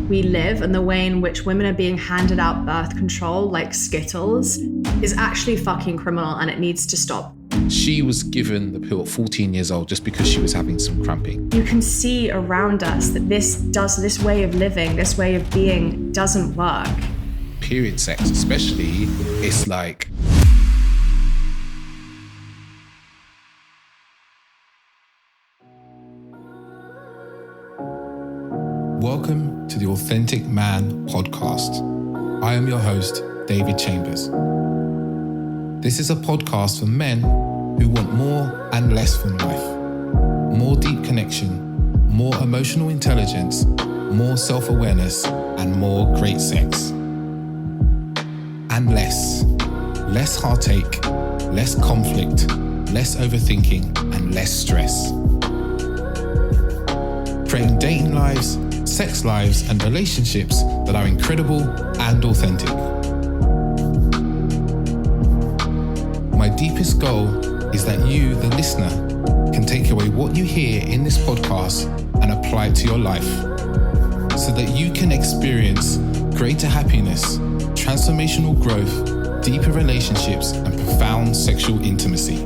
we live and the way in which women are being handed out birth control like Skittles is actually fucking criminal, and it needs to stop. She was given the pill at 14 years old just because she was having some cramping. You can see around us that this way of living, this way of being doesn't work. Period sex especially, it's like... Welcome to the Authentic Man podcast. I am your host, David Chambers. This is a podcast for men who want more and less from life. More deep connection, more emotional intelligence, more self-awareness, and more great sex. And less heartache, less conflict, less overthinking, and less stress. Creating dating lives, sex lives, and relationships that are incredible and authentic. My deepest goal is that you, the listener, can take away what you hear in this podcast and apply it to your life so that you can experience greater happiness, transformational growth, deeper relationships, and profound sexual intimacy.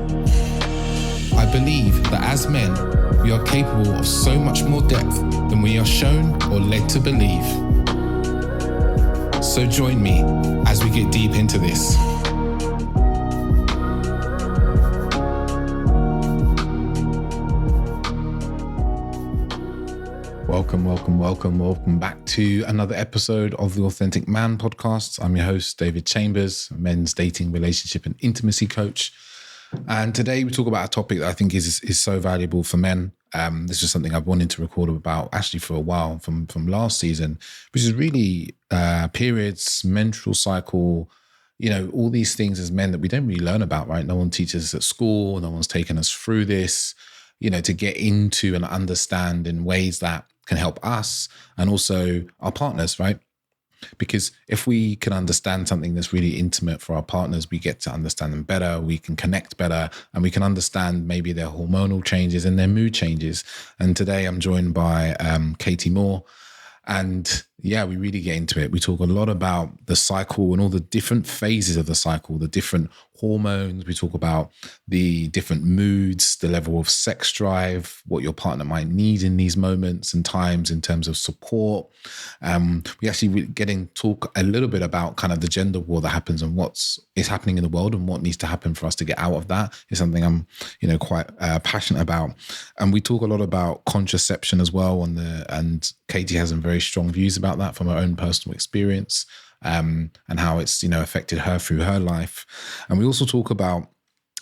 I believe that as men, we are capable of so much more depth than we are shown or led to believe. So join me as we get deep into this. Welcome back to another episode of the Authentic Man podcast. I'm your host, David Chambers, a men's dating, relationship, and intimacy coach. And today we talk about a topic that I think is so valuable for men. This is something I've wanted to record about actually for a while from last season, which is really periods, menstrual cycle, all these things as men that we don't really learn about, right? No one teaches us at school. No one's taken us through this, to get into and understand in ways that can help us and also our partners, right? Because if we can understand something that's really intimate for our partners, we get to understand them better, we can connect better, and we can understand maybe their hormonal changes and their mood changes. And today I'm joined by Katie Moore. And yeah, we really get into it. We talk a lot about the cycle and all the different phases of the cycle, the different hormones. We talk about the different moods, the level of sex drive, what your partner might need in these moments and times in terms of support. We actually talk a little bit about kind of the gender war that happens and what is happening in the world and what needs to happen for us to get out of that. It's something I'm, quite passionate about. And we talk a lot about contraception as well. And Katie has some very strong views about that from her own personal experience. And how it's, affected her through her life. And we also talk about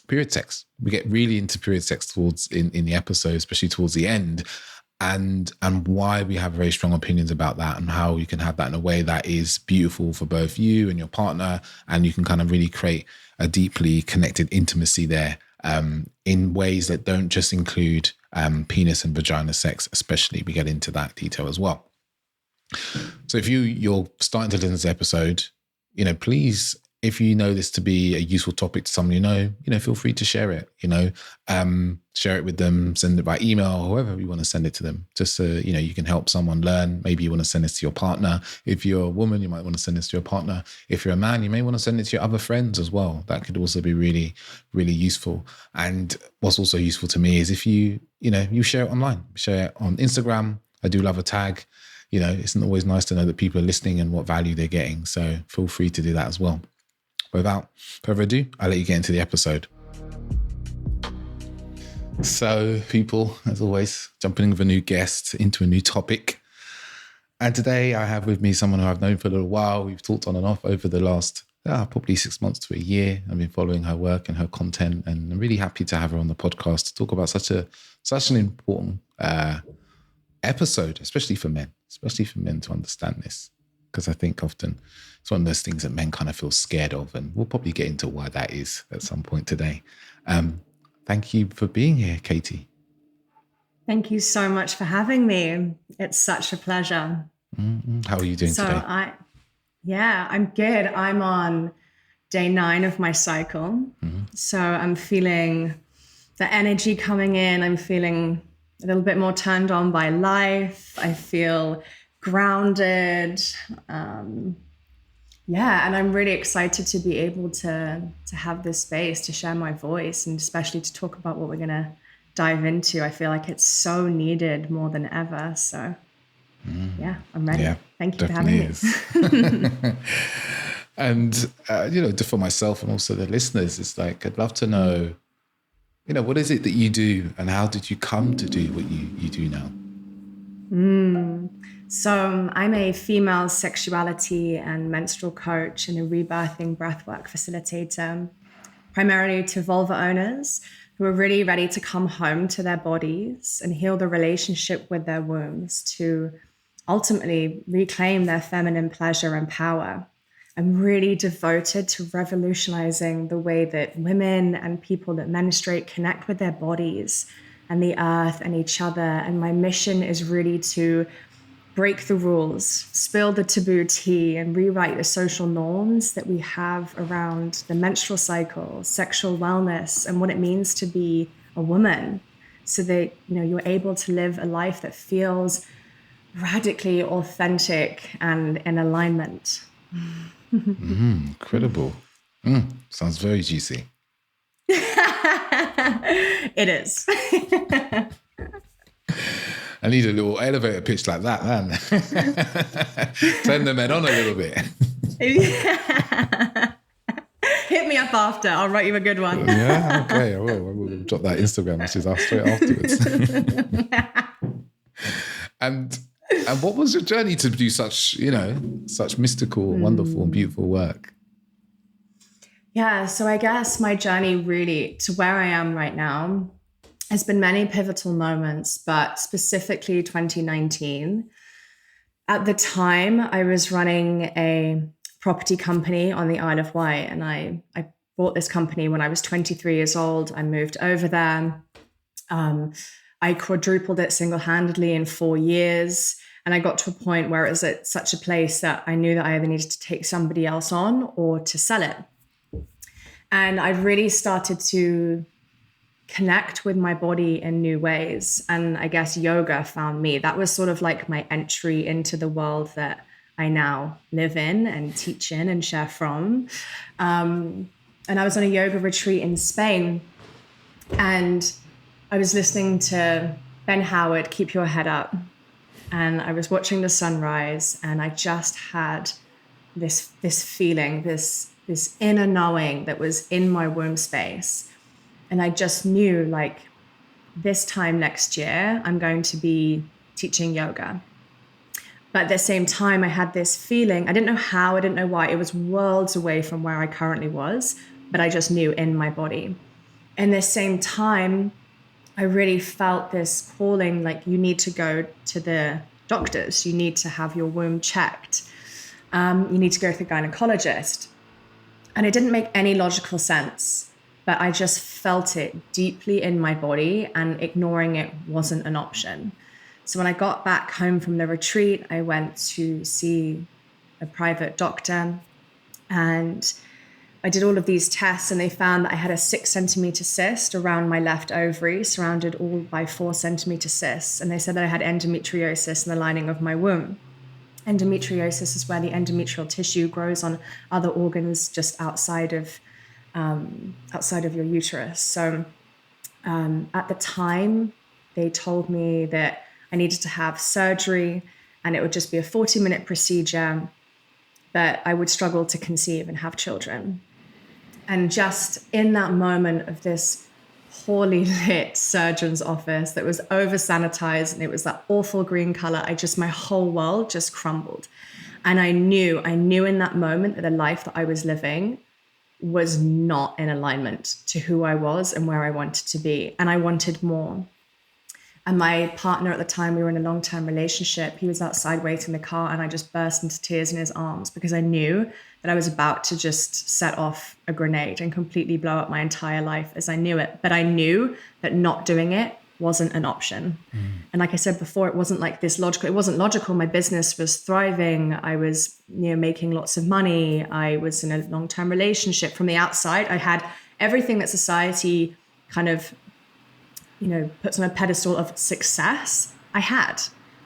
period sex. We get really into period sex towards in the episode, especially towards the end, and why we have very strong opinions about that and how you can have that in a way that is beautiful for both you and your partner. And you can kind of really create a deeply connected intimacy there in ways that don't just include penis and vagina sex, especially. We get into that detail as well. So if you're starting to listen to this episode, please, if you know this to be a useful topic to someone feel free to share it, share it with them, send it by email, however you want to send it to them, just so, you can help someone learn. Maybe you want to send this to your partner. If you're a woman, you might want to send this to your partner. If you're a man, you may want to send it to your other friends as well. That could also be really, really useful. And what's also useful to me is if you share it online, share it on Instagram. I do love a tag. It's always nice to know that people are listening and what value they're getting. So feel free to do that as well. Without further ado, I'll let you get into the episode. So people, as always, jumping in with a new guest into a new topic. And today I have with me someone who I've known for a little while. We've talked on and off over the last probably 6 months to a year. I've been following her work and her content, and I'm really happy to have her on the podcast to talk about such an important episode, especially for men to understand this, because I think often it's one of those things that men kind of feel scared of, and we'll probably get into why that is at some point today. Thank you for being here, Katie. Thank you so much for having me. It's such a pleasure. Mm-hmm. How are you doing today? I'm good. I'm on day 9 of my cycle. Mm-hmm. So I'm feeling the energy coming in. I'm feeling a little bit more turned on by life. I feel grounded. Yeah, and I'm really excited to be able to have this space to share my voice, and especially to talk about what we're going to dive into. I feel like it's so needed more than ever. So yeah, I'm ready. Yeah, Thank you for having me. And, for myself and also the listeners, it's like, I'd love to know, what is it that you do and how did you come to do what you do now? So I'm a female sexuality and menstrual coach and a rebirthing breathwork facilitator, primarily to vulva owners who are really ready to come home to their bodies and heal the relationship with their wombs to ultimately reclaim their feminine pleasure and power. I'm really devoted to revolutionizing the way that women and people that menstruate connect with their bodies and the earth and each other. And my mission is really to break the rules, spill the taboo tea, and rewrite the social norms that we have around the menstrual cycle, sexual wellness, and what it means to be a woman, so that you're able to live a life that feels radically authentic and in alignment. Incredible. Sounds very juicy. It is. I need a little elevator pitch like that, man. Turn the men on a little bit. Hit me up after. I'll write you a good one. Yeah, okay. I will drop that Instagram message straight afterwards. And what was your journey to do such mystical, wonderful, and beautiful work? Yeah, so I guess my journey really to where I am right now has been many pivotal moments, but specifically 2019. At the time, I was running a property company on the Isle of Wight, and I bought this company when I was 23 years old. I moved over there. I quadrupled it single-handedly in 4 years. And I got to a point where it was at such a place that I knew that I either needed to take somebody else on or to sell it. And I really started to connect with my body in new ways. And I guess yoga found me. That was sort of like my entry into the world that I now live in and teach in and share from. And I was on a yoga retreat in Spain, and I was listening to Ben Howard, Keep Your Head Up. And I was watching the sunrise, and I just had this feeling, this inner knowing that was in my womb space. And I just knew, like, this time next year, I'm going to be teaching yoga. But at the same time, I had this feeling, I didn't know how, I didn't know why. It was worlds away from where I currently was, but I just knew in my body. And the same time, I really felt this calling, like, you need to go to the doctors. You need to have your womb checked. You need to go to the gynecologist. And it didn't make any logical sense, but I just felt it deeply in my body, and ignoring it wasn't an option. So when I got back home from the retreat, I went to see a private doctor, and I did all of these tests, and they found that I had a 6 centimeter cyst around my left ovary, surrounded all by 4 centimeter cysts. And they said that I had endometriosis in the lining of my womb. Endometriosis is where the endometrial tissue grows on other organs just outside of your uterus. So at the time, they told me that I needed to have surgery, and it would just be a 40-minute procedure, but I would struggle to conceive and have children. And just in that moment of this poorly lit surgeon's office that was over sanitized, and it was that awful green color, my whole world just crumbled. And I knew in that moment that the life that I was living was not in alignment to who I was and where I wanted to be. And I wanted more. And my partner at the time, we were in a long-term relationship. He was outside waiting in the car, and I just burst into tears in his arms because I knew that I was about to just set off a grenade and completely blow up my entire life as I knew it. But I knew that not doing it wasn't an option. And like I said before, it wasn't like this logical. It wasn't logical. My business was thriving. I was, making lots of money. I was in a long-term relationship. From the outside, I had everything that society kind of, puts on a pedestal of success. I had,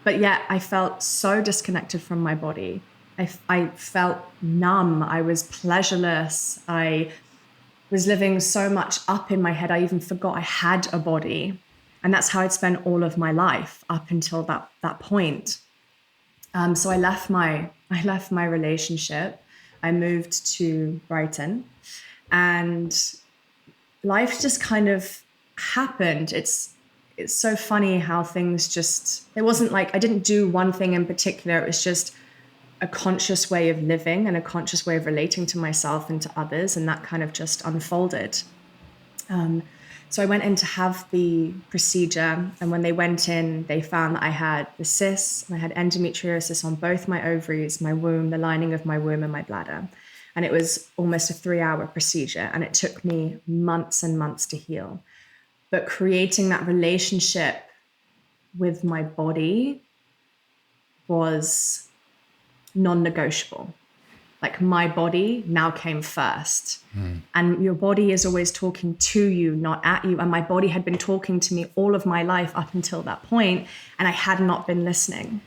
But yet I felt so disconnected from my body. I felt numb. I was pleasureless. I was living so much up in my head. I even forgot I had a body. And that's how I'd spent all of my life up until that point. So I left my relationship. I moved to Brighton, and life just kind of happened. It's so funny how things just, it wasn't like I didn't do one thing in particular. It was just a conscious way of living and a conscious way of relating to myself and to others. And that kind of just unfolded. So I went in to have the procedure. And when they went in, they found that I had the cysts and I had endometriosis on both my ovaries, my womb, the lining of my womb, and my bladder. And it was almost a 3-hour procedure. And it took me months and months to heal. But creating that relationship with my body was non-negotiable. Like, my body now came first. And your body is always talking to you, not at you. And my body had been talking to me all of my life up until that point, and I had not been listening.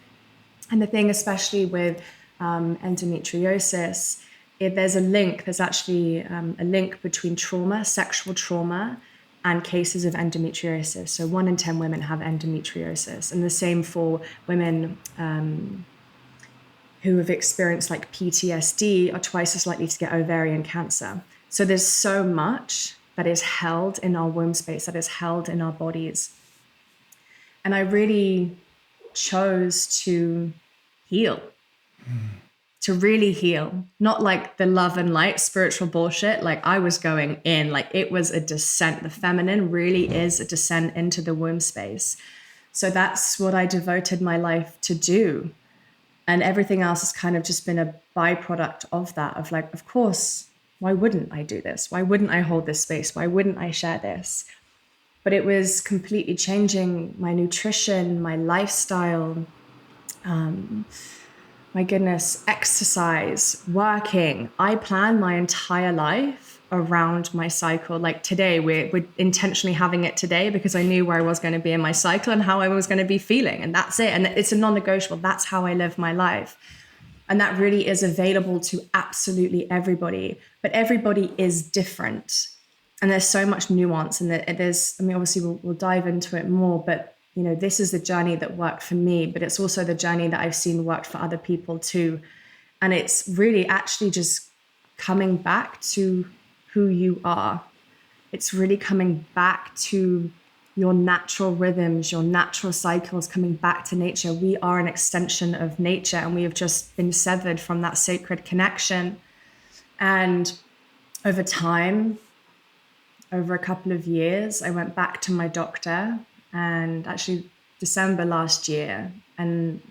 And the thing, especially with endometriosis, there's actually a link between trauma, sexual trauma, and cases of endometriosis. So 1 in 10 women have endometriosis, and the same for women who have experienced like PTSD are twice as likely to get ovarian cancer. So there's so much that is held in our womb space, that is held in our bodies. And I really chose to heal, to really heal, not like the love and light spiritual bullshit. Like, I was going in, like it was a descent. The feminine really is a descent into the womb space. So that's what I devoted my life to do. And everything else has kind of just been a byproduct of that, of like, of course, why wouldn't I do this? Why wouldn't I hold this space? Why wouldn't I share this? But it was completely changing my nutrition, my lifestyle, my goodness, exercise, working. I planned my entire life around my cycle. Like today, we're intentionally having it today because I knew where I was going to be in my cycle and how I was going to be feeling. And that's it. And it's a non-negotiable. That's how I live my life. And that really is available to absolutely everybody. But everybody is different. And there's so much nuance. And there's, I mean, obviously we'll dive into it more, but you know, this is the journey that worked for me, but it's also the journey that I've seen worked for other people too. And it's really actually just coming back to who you are. It's really coming back to your natural rhythms, your natural cycles, coming back to nature. We are an extension of nature, and we have just been severed from that sacred connection. And over time, over a couple of years, I went back to my doctor, and actually December last year, and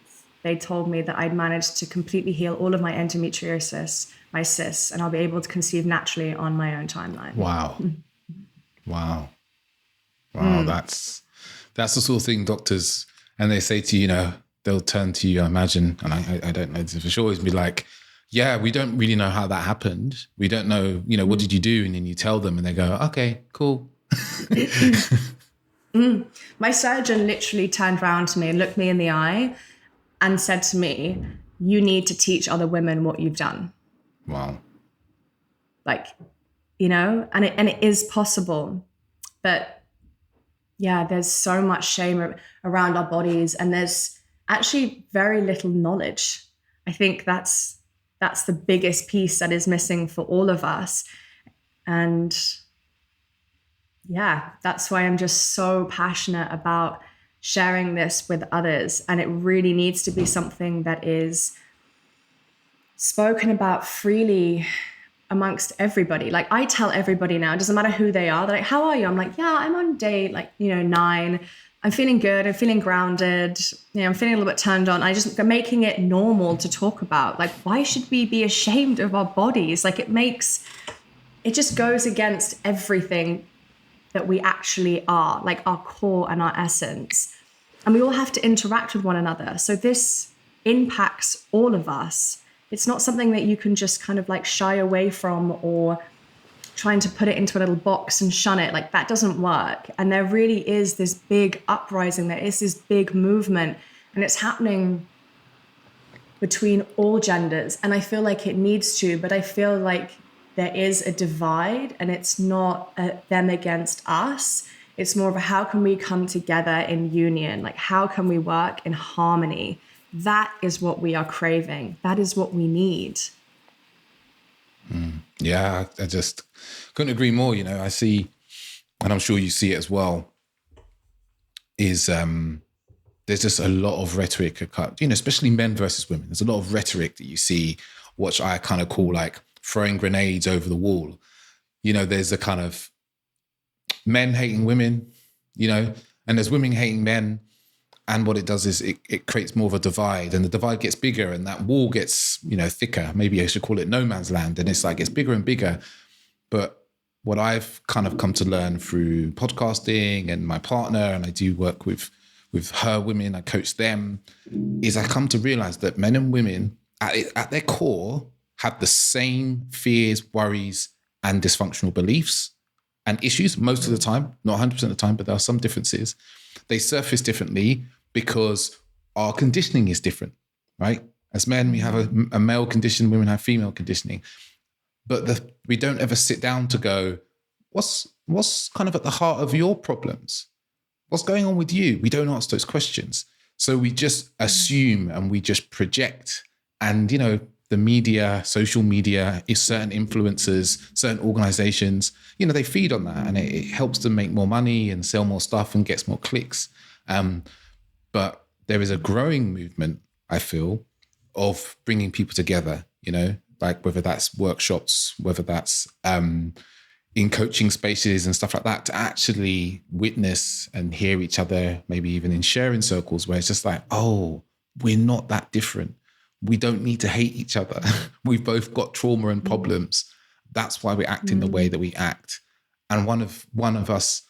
they told me that I'd managed to completely heal all of my endometriosis, my cysts, and I'll be able to conceive naturally on my own timeline. Wow. Wow. Wow. That's the sort of thing doctors, and they say to you, you know, they'll turn to you, I imagine, and I don't know for sure, is be like, yeah, we don't really know how that happened. We don't know, you know, what did you do? And then you tell them and they go, okay, cool. My surgeon literally turned around to me and looked me in the eye and said to me, you need to teach other women what you've done. Wow. Like, you know, and it is possible. But yeah, there's so much shame around our bodies, and there's actually very little knowledge. I think that's the biggest piece that is missing for all of us. And yeah, that's why I'm just so passionate about sharing this with others. And it really needs to be something that is spoken about freely amongst everybody. Like, I tell everybody now, it doesn't matter who they are. They're like, how are you? I'm like, yeah, I'm on day 9. I'm feeling good. I'm feeling grounded. You know, I'm feeling a little bit turned on. I'm making it normal to talk about. Like, why should we be ashamed of our bodies? Like, it just goes against everything that we actually are, like our core and our essence. And we all have to interact with one another. So this impacts all of us. It's not something that you can just kind of like shy away from or trying to put it into a little box and shun it. Like, that doesn't work. And there really is this big uprising. There is this big movement. And it's happening between all genders. And I feel like it needs to, but I feel like there is a divide, and it's not them against us. It's more of a how can we come together in union? Like, how can we work in harmony? That is what we are craving. That is what we need. Yeah, I just couldn't agree more. You know, I see, and I'm sure you see it as well, is there's just a lot of rhetoric, you know, especially men versus women. There's a lot of rhetoric that you see, which I kind of call like throwing grenades over the wall. You know, there's a kind of men hating women, you know, and there's women hating men. And what it does is it creates more of a divide, and the divide gets bigger, and that wall gets, you know, thicker. Maybe I should call it no man's land. And it's like, it's bigger and bigger. But what I've kind of come to learn through podcasting and my partner, and I do work with her women, I coach them, is I come to realize that men and women at their core have the same fears, worries, and dysfunctional beliefs and issues most of the time, not 100% of the time, but there are some differences. They surface differently because our conditioning is different, right? As men, we have a male condition, women have female conditioning. But we don't ever sit down to go, what's kind of at the heart of your problems? What's going on with you? We don't ask those questions. So we just assume and we just project. And, you know, the media, social media, is certain influencers, certain organizations, you know, they feed on that, and it helps them make more money and sell more stuff and gets more clicks. But there is a growing movement, I feel, of bringing people together, you know, like whether that's workshops, whether that's in coaching spaces and stuff like that, to actually witness and hear each other, maybe even in sharing circles where it's just like, oh, we're not that different. We don't need to hate each other. We've both got trauma and problems. That's why we act in the way that we act. And one of us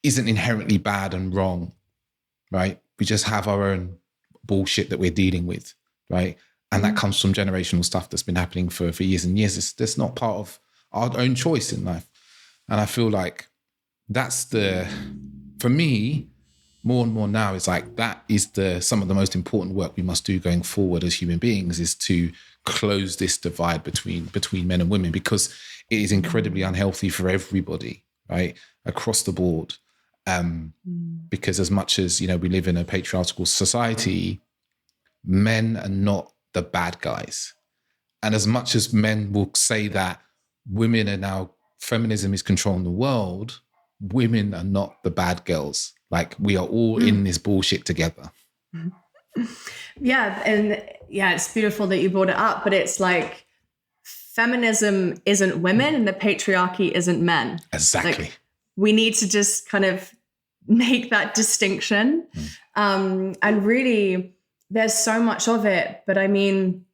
isn't inherently bad and wrong, right? We just have our own bullshit that we're dealing with, right? And that comes from generational stuff that's been happening for years and years. That's not part of our own choice in life. And I feel like that's for me, more and more now, is like, that is some of the most important work we must do going forward as human beings, is to close this divide between men and women, because it is incredibly unhealthy for everybody, right? Across the board. Because as much as, you know, we live in a patriarchal society, men are not the bad guys. And as much as men will say that women are now, feminism is controlling the world, women are not the bad girls. Like, we are all in this bullshit together. Yeah. And yeah, it's beautiful that you brought it up, but it's like, feminism isn't women and the patriarchy isn't men. Exactly. Like, we need to just kind of make that distinction. And really, there's so much of it. But I mean,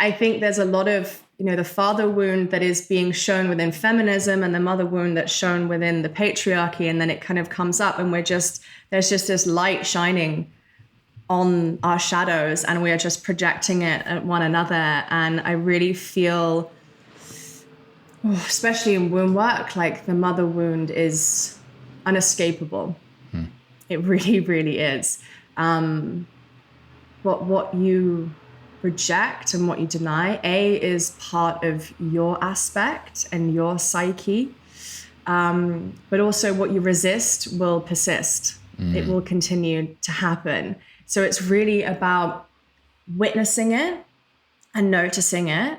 I think there's a lot of, you know, the father wound that is being shown within feminism and the mother wound that's shown within the patriarchy. And then it kind of comes up, and there's just this light shining on our shadows, and we are just projecting it at one another. And I really feel, especially in wound work, like the mother wound is unescapable. It really, really is. What you reject and what you deny, is part of your aspect and your psyche. But also what you resist will persist. It will continue to happen. So it's really about witnessing it and noticing it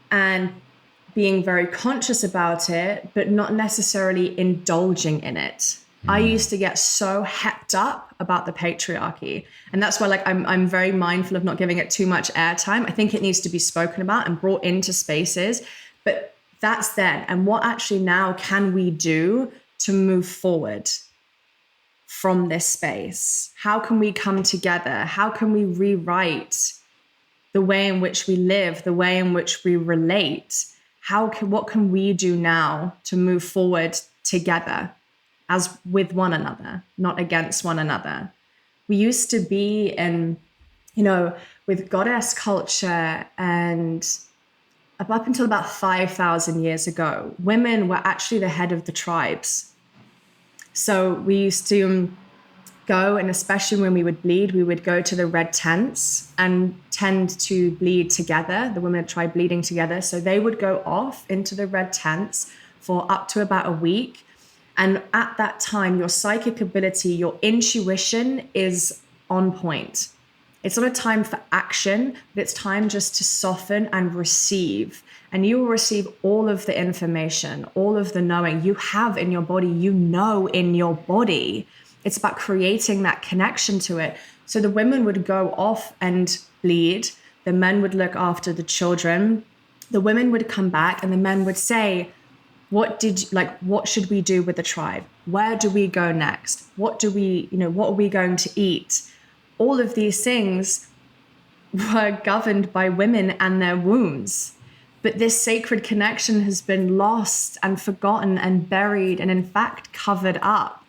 and being very conscious about it, but not necessarily indulging in it. I used to get so hepped up about the patriarchy. And that's why, like, I'm very mindful of not giving it too much airtime. I think it needs to be spoken about and brought into spaces, but that's then. And what actually now can we do to move forward from this space? How can we come together? How can we rewrite the way in which we live, the way in which we relate? What can we do now to move forward together, as with one another, not against one another? We used to be in, you know, with goddess culture, and up until about 5,000 years ago, women were actually the head of the tribes. So we used to go, and especially when we would bleed, we would go to the red tents and tend to bleed together. The women would try bleeding together. So they would go off into the red tents for up to about a week. And at that time, your psychic ability, your intuition is on point. It's not a time for action, but it's time just to soften and receive. And you will receive all of the information, all of the knowing you have in your body, you know in your body. It's about creating that connection to it. So the women would go off and bleed. The men would look after the children. The women would come back and the men would say, what should we do with the tribe? Where do we go next? What are we going to eat? All of these things were governed by women and their wombs. But this sacred connection has been lost and forgotten and buried and in fact covered up.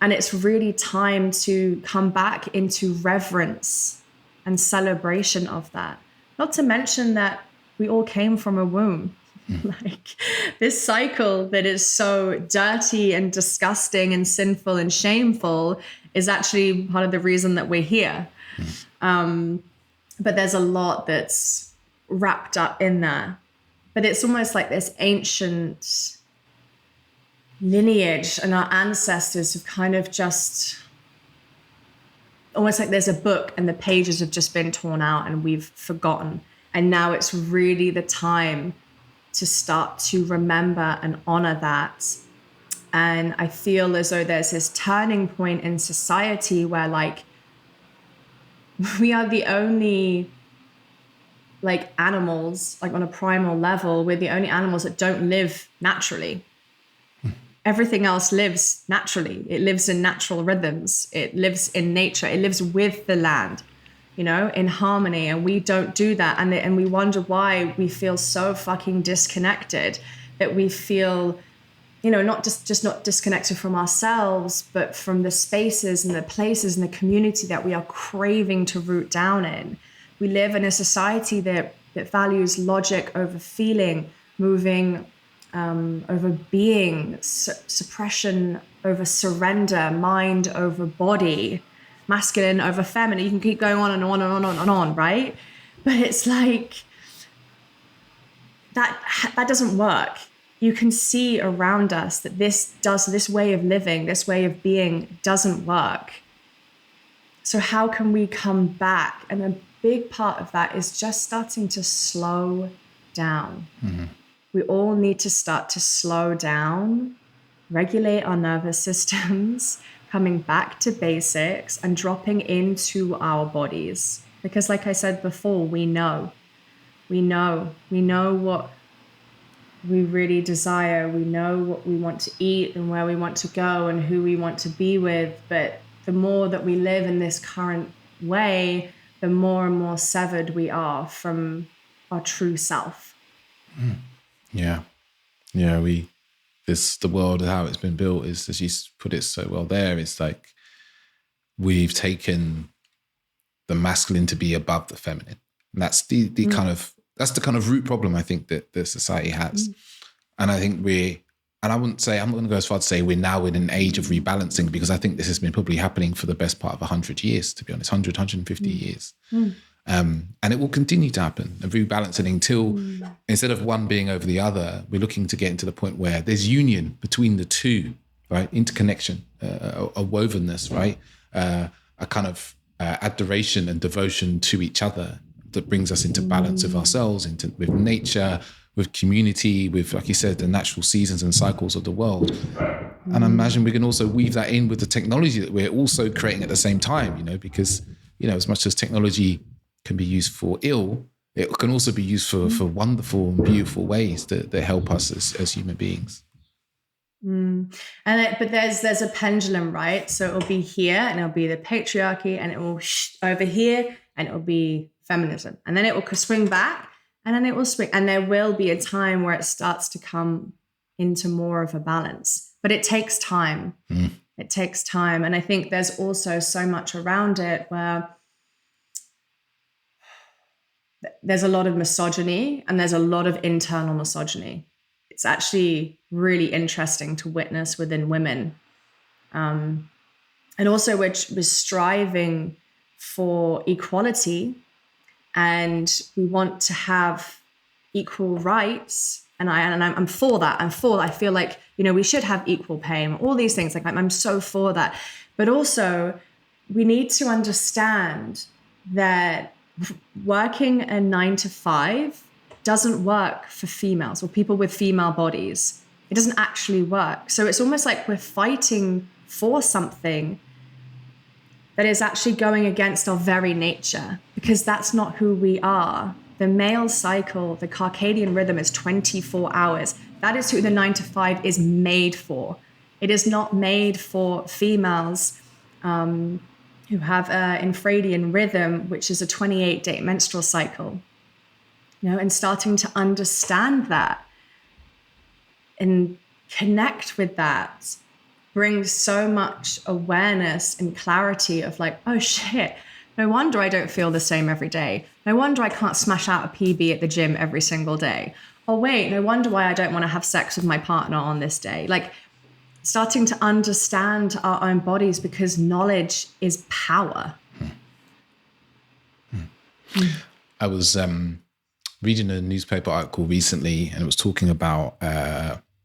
And it's really time to come back into reverence and celebration of that. Not to mention that we all came from a womb. Like this cycle that is so dirty and disgusting and sinful and shameful is actually part of the reason that we're here. But there's a lot that's wrapped up in there. But it's almost like this ancient lineage, and our ancestors have kind of just almost like there's a book and the pages have just been torn out and we've forgotten. And now it's really the time to start to remember and honor that. And I feel as though there's this turning point in society where like we are the only like animals, like on a primal level, we're the only animals that don't live naturally. Everything else lives naturally. It lives in natural rhythms. It lives in nature. It lives with the land, in harmony. And we don't do that. And we wonder why we feel so fucking disconnected, that we feel, not just not disconnected from ourselves, but from the spaces and the places and the community that we are craving to root down in. We live in a society that values logic over feeling, moving over being, suppression over surrender, mind over body, masculine over feminine. You can keep going on and on and on and on, right? But it's like that doesn't work. You can see around us that this way of living, this way of being doesn't work. So how can we come back? And a big part of that is just starting to slow down. Mm-hmm. We all need to start to slow down, regulate our nervous systems, coming back to basics and dropping into our bodies. Because like I said before, we know what we really desire. We know what we want to eat and where we want to go and who we want to be with. But the more that we live in this current way, the more and more severed we are from our true self. Mm. Yeah. The world, how it's been built is, as you put it so well there, it's like we've taken the masculine to be above the feminine. And that's the kind of root problem I think that the society has. And I think I'm not going to go as far to say we're now in an age of rebalancing, because I think this has been probably happening for the best part of 100 years, to be honest, 150 years. And it will continue to happen, a rebalancing until instead of one being over the other, we're looking to get into the point where there's union between the two, right? Interconnection, a wovenness, right? A kind of adoration and devotion to each other that brings us into balance of ourselves, with nature, with community, with, like you said, the natural seasons and cycles of the world. And I imagine we can also weave that in with the technology that we're also creating at the same time, because, as much as technology can be used for ill, it can also be used for wonderful and beautiful ways that help us as human beings. But there's a pendulum, right? So it'll be here and it'll be the patriarchy, and it will over here and it'll be feminism, and then it will swing back, and then it will swing, and there will be a time where it starts to come into more of a balance. But it takes time. It takes time. And I think there's also so much around it where there's a lot of misogyny and there's a lot of internal misogyny. It's actually really interesting to witness within women. And also we're striving for equality, and we want to have equal rights. And I'm for that. I feel like, we should have equal pay and all these things. Like I'm so for that. But also we need to understand that working a 9 to 5 doesn't work for females or people with female bodies. It doesn't actually work. So it's almost like we're fighting for something that is actually going against our very nature, because that's not who we are. The male cycle, the circadian rhythm, is 24 hours. That is who the 9 to 5 is made for. It is not made for females who have an infradian rhythm, which is a 28-day menstrual cycle. And starting to understand that and connect with that brings so much awareness and clarity of like, oh shit, no wonder I don't feel the same every day. No wonder I can't smash out a PB at the gym every single day. Oh wait, no wonder why I don't want to have sex with my partner on this day. Like starting to understand our own bodies, because knowledge is power. I was reading a newspaper article recently, and it was talking about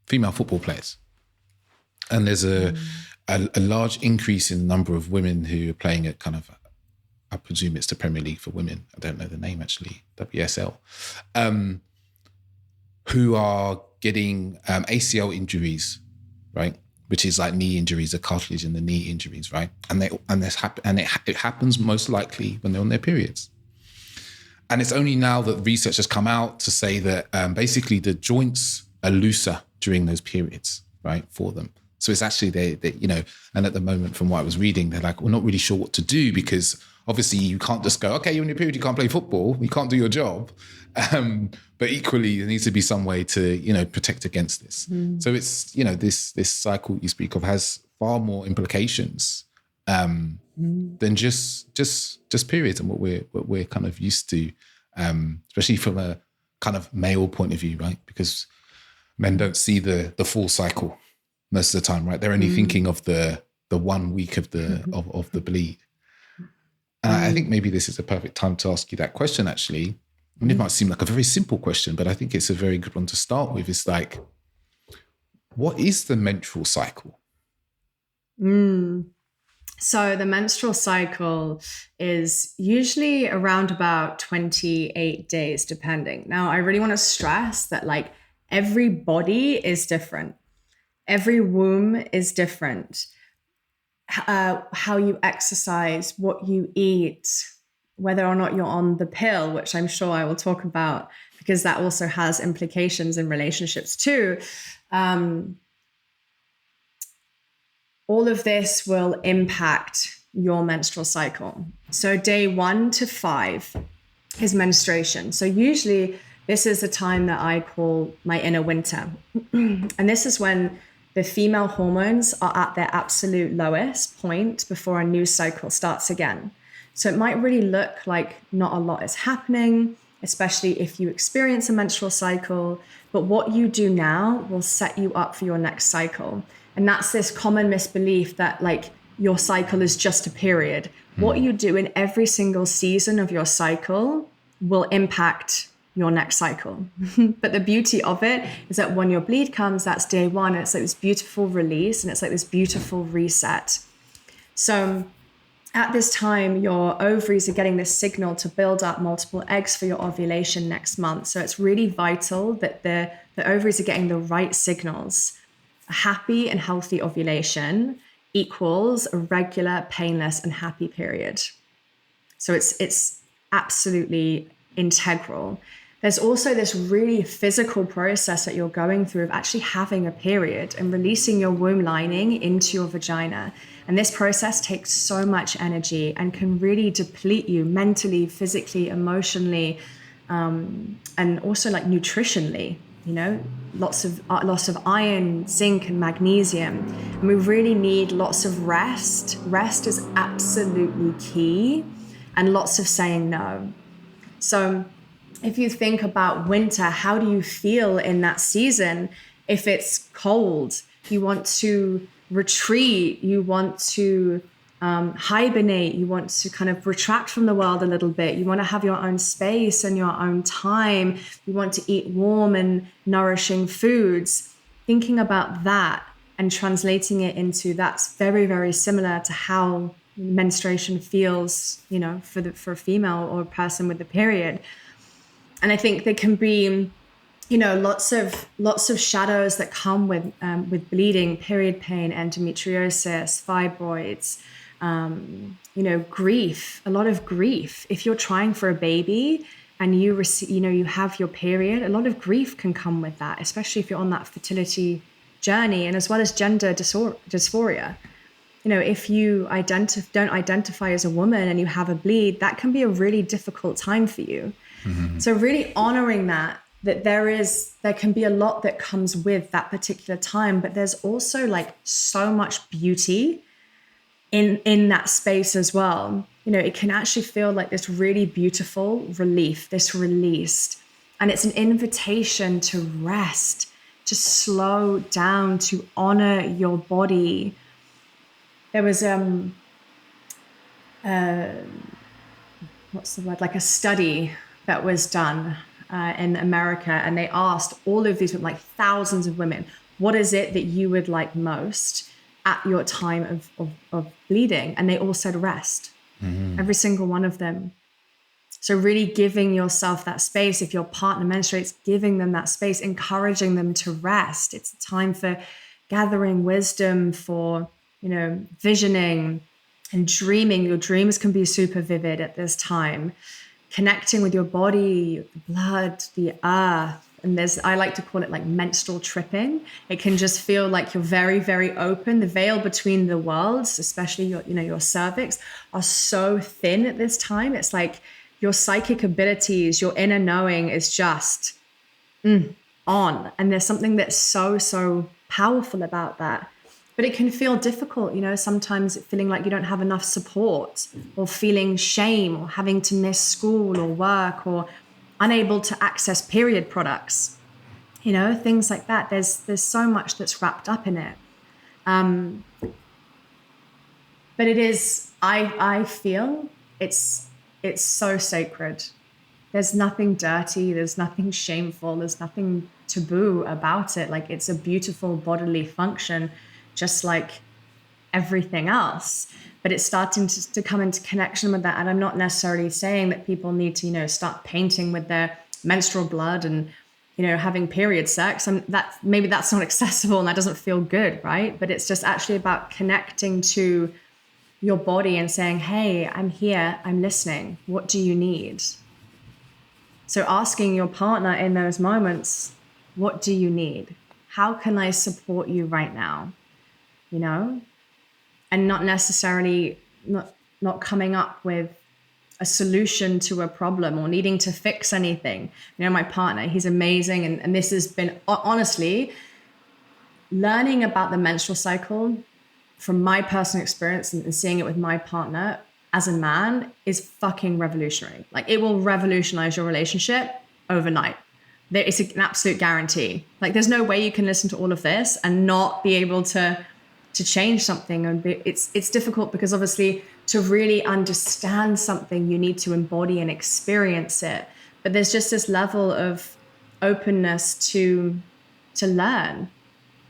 female football players. And there's a large increase in the number of women who are playing at kind of, I presume it's the Premier League for women. I don't know the name actually, WSL, who are getting ACL injuries, right? Which is like knee injuries, the cartilage in the knee injuries, right? And it happens most likely when they're on their periods. And it's only now that research has come out to say that basically the joints are looser during those periods, right, for them. So it's actually they and at the moment from what I was reading, they're like, we're not really sure what to do, because obviously you can't just go, okay, you're in your period, you can't play football, you can't do your job. But equally, there needs to be some way to, protect against this. So it's, this cycle you speak of has far more implications than just periods and what we're kind of used to, especially from a kind of male point of view, right? Because men don't see the full cycle most of the time, right? They're only thinking of the 1 week of the bleed. And I think maybe this is a perfect time to ask you that question, actually. And it might seem like a very simple question, but I think it's a very good one to start with. It's like, what is the menstrual cycle? So the menstrual cycle is usually around about 28 days, depending. Now, I really want to stress that like every body is different. Every womb is different. How you exercise, what you eat, whether or not you're on the pill, which I'm sure I will talk about, because that also has implications in relationships too. All of this will impact your menstrual cycle. So day 1 to 5 is menstruation. So usually this is the time that I call my inner winter. And this is when the female hormones are at their absolute lowest point before a new cycle starts again. So it might really look like not a lot is happening, especially if you experience a menstrual cycle, but what you do now will set you up for your next cycle. And that's this common misbelief that like your cycle is just a period. What you do in every single season of your cycle will impact your next cycle. But the beauty of it is that when your bleed comes, that's day 1. And it's like this beautiful release, and it's like this beautiful reset. So at this time, your ovaries are getting this signal to build up multiple eggs for your ovulation next month. So it's really vital that the ovaries are getting the right signals. A happy and healthy ovulation equals a regular, painless, and happy period. So it's absolutely integral. There's also this really physical process that you're going through of actually having a period and releasing your womb lining into your vagina. And this process takes so much energy and can really deplete you mentally, physically, emotionally, and also like nutritionally, lots of iron, zinc, and magnesium. And we really need lots of rest. Rest is absolutely key, and lots of saying no. So if you think about winter, how do you feel in that season? If it's cold, you want to retreat, you want to hibernate. You want to kind of retract from the world a little bit. You want to have your own space and your own time. You want to eat warm and nourishing foods. Thinking about that and translating it into that's very, very similar to how menstruation feels, for a female or a person with the period. And I think there can be, lots of shadows that come with bleeding, period pain, endometriosis, fibroids, grief, a lot of grief. If you're trying for a baby and you receive, you have your period, a lot of grief can come with that, especially if you're on that fertility journey, and as well as gender dysphoria. If you don't identify as a woman and you have a bleed, that can be a really difficult time for you. Mm-hmm. So really honoring that there can be a lot that comes with that particular time, but there's also like so much beauty in that space as well. It can actually feel like this really beautiful relief, this release, and it's an invitation to rest, to slow down, to honor your body. There was like a study that was done in America, and they asked all of these, like thousands of women, what is it that you would like most at your time of bleeding? And they all said rest. Mm-hmm. Every single one of them. So really giving yourself that space. If your partner menstruates, giving them that space, encouraging them to rest. It's a time for gathering wisdom, for visioning and dreaming. Your dreams can be super vivid at this time. Connecting with your body, the blood, the earth. And I like to call it like menstrual tripping. It can just feel like you're very, very open. The veil between the worlds, especially your cervix, are so thin at this time. It's like your psychic abilities, your inner knowing is just on. And there's something that's so, so powerful about that. But it can feel difficult, sometimes feeling like you don't have enough support, or feeling shame, or having to miss school or work, or unable to access period products, things like that. There's so much that's wrapped up in it. But it is, I feel it's so sacred. There's nothing dirty. There's nothing shameful. There's nothing taboo about it. Like, it's a beautiful bodily function, just like everything else. But it's starting to come into connection with that. And I'm not necessarily saying that people need to, start painting with their menstrual blood and, having period sex. And maybe that's not accessible and that doesn't feel good, right? But it's just actually about connecting to your body and saying, hey, I'm here, I'm listening. What do you need? So asking your partner in those moments, what do you need? How can I support you right now? And not necessarily not coming up with a solution to a problem or needing to fix anything. My partner, he's amazing. And this has been, honestly, learning about the menstrual cycle from my personal experience and seeing it with my partner as a man is fucking revolutionary. Like, it will revolutionize your relationship overnight. It's an absolute guarantee. Like, there's no way you can listen to all of this and not be able to change something. And it's difficult because obviously to really understand something, you need to embody and experience it. But there's just this level of openness to learn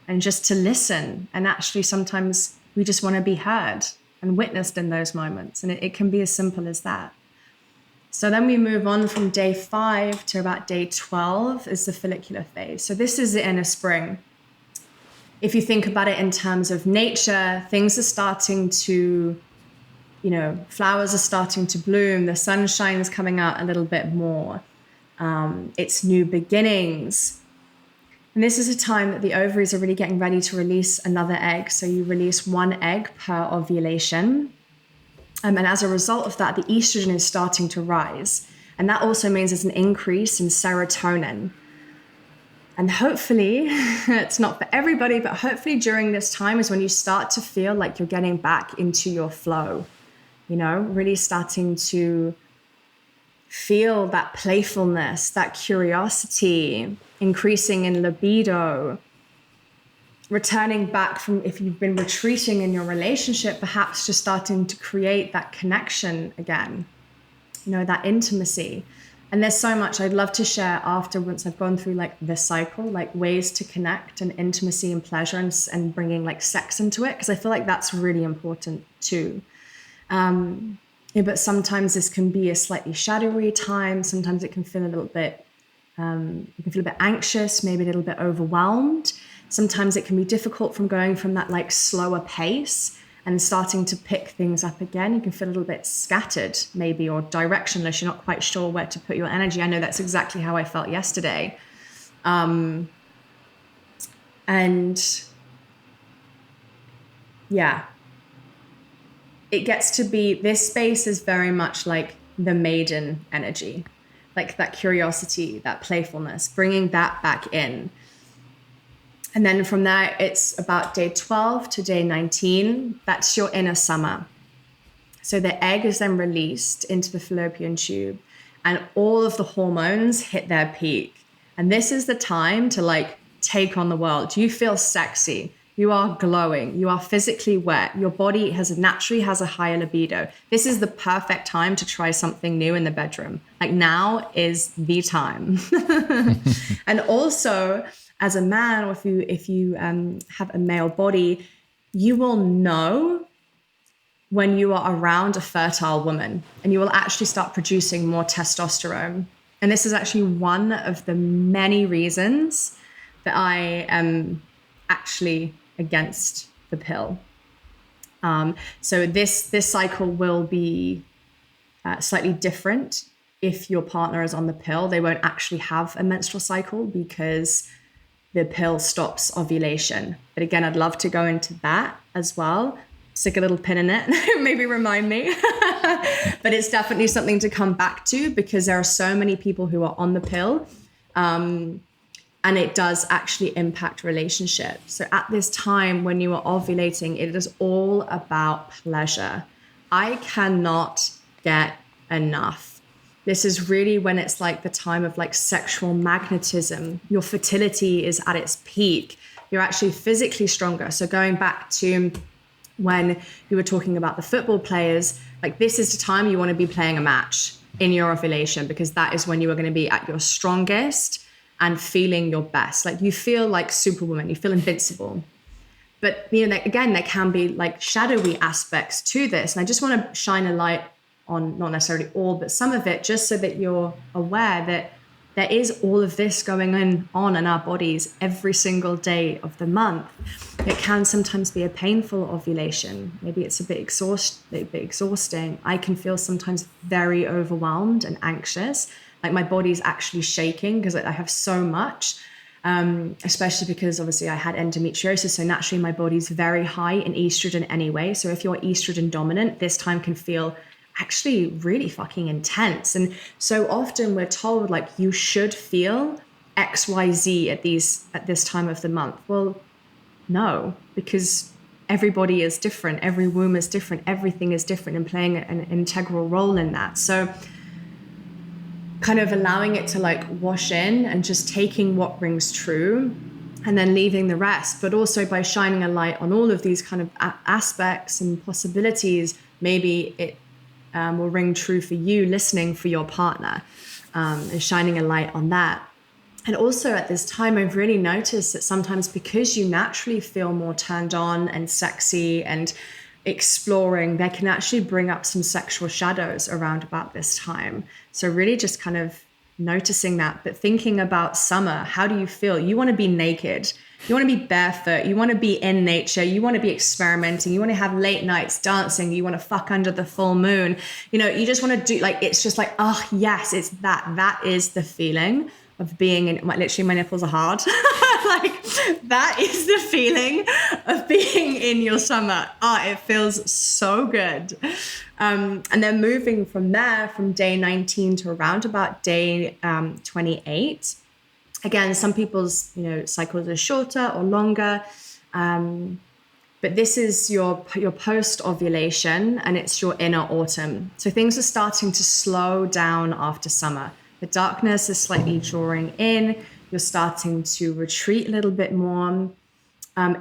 and just to listen. And actually sometimes we just want to be heard and witnessed in those moments. And it can be as simple as that. So then we move on from day 5 to about day 12 is the follicular phase. So this is the inner spring. If you think about it in terms of nature, things are starting to, flowers are starting to bloom, the sunshine is coming out a little bit more. It's new beginnings. And this is a time that the ovaries are really getting ready to release another egg. So you release 1 egg per ovulation. And as a result of that, the estrogen is starting to rise. And that also means there's an increase in serotonin. And hopefully, it's not for everybody, but hopefully during this time is when you start to feel like you're getting back into your flow, really starting to feel that playfulness, that curiosity, increasing in libido. returning back from, if you've been retreating in your relationship, perhaps just starting to create that connection again, that intimacy. And there's so much I'd love to share after, once I've gone through like this cycle, like ways to connect and intimacy and pleasure and bringing like sex into it. Cause I feel like that's really important too. But sometimes this can be a slightly shadowy time. Sometimes it can feel a little bit, you can feel a bit anxious, maybe a little bit overwhelmed. Sometimes it can be difficult from going from that like slower pace and starting to pick things up again. You can feel a little bit scattered maybe, or directionless. You're not quite sure where to put your energy. I know that's exactly how I felt yesterday. And yeah, it gets to be, this space is very much like the maiden energy, like that curiosity, that playfulness, bringing that back in. And then from there, it's about day 12 to day 19. That's your inner summer. So the egg is then released into the fallopian tube and all of the hormones hit their peak. And this is the time to like take on the world. You feel sexy. You are glowing. You are physically wet. Your body naturally has a higher libido. This is the perfect time to try something new in the bedroom. Like now is the time. And also, as a man, or if you have a male body, you will know when you are around a fertile woman, and you will actually start producing more testosterone. And this is actually one of the many reasons that I am actually against the pill. So this cycle will be slightly different if your partner is on the pill. They won't actually have a menstrual cycle because the pill stops ovulation. But again, I'd love to go into that as well. Stick a little pin in it, maybe remind me. But it's definitely something to come back to, because there are so many people who are on the pill, and it does actually impact relationships. So at this time when you are ovulating, it is all about pleasure. I cannot get enough. This is really when it's like the time of like sexual magnetism. Your fertility is at its peak. You're actually physically stronger. So going back to when you were talking about the football players, like this is the time you want to be playing a match in your ovulation, because that is when you are going to be at your strongest and feeling your best. Like you feel like Superwoman, you feel invincible. But again, there can be like shadowy aspects to this. And I just want to shine a light on not necessarily all, but some of it, just so that you're aware that there is all of this going on in our bodies every single day of the month. It can sometimes be a painful ovulation. Maybe it's a bit exhausting. I can feel sometimes very overwhelmed and anxious. Like my body's actually shaking because I have so much, especially because obviously I had endometriosis. So naturally my body's very high in estrogen anyway. So if you're estrogen dominant, this time can feel actually really fucking intense. And so often we're told like you should feel XYZ at this time of the month. Well, no, because everybody is different. Every womb is different. Everything is different, and playing an integral role in that. So kind of allowing it to like wash in and just taking what rings true and then leaving the rest. But also by shining a light on all of these kind of aspects and possibilities, maybe it will ring true for you listening for your partner, and shining a light on that. And also at this time, I've really noticed that sometimes because you naturally feel more turned on and sexy and exploring, they can actually bring up some sexual shadows around about this time. So really just kind of noticing that, but thinking about summer. How do you feel? You want to be naked. You want to be barefoot. You want to be in nature. You want to be experimenting. You want to have late nights dancing. You want to fuck under the full moon. You just want to do like, it's just like, oh yes, it's that. That is the feeling of being in, literally my nipples are hard. Like that is the feeling of being in your summer. It feels so good. And then moving from there, from day 19 to around about day 28. Again, some people's cycles are shorter or longer, but this is your post ovulation, and it's your inner autumn. So things are starting to slow down after summer. The darkness is slightly drawing in. You're starting to retreat a little bit more.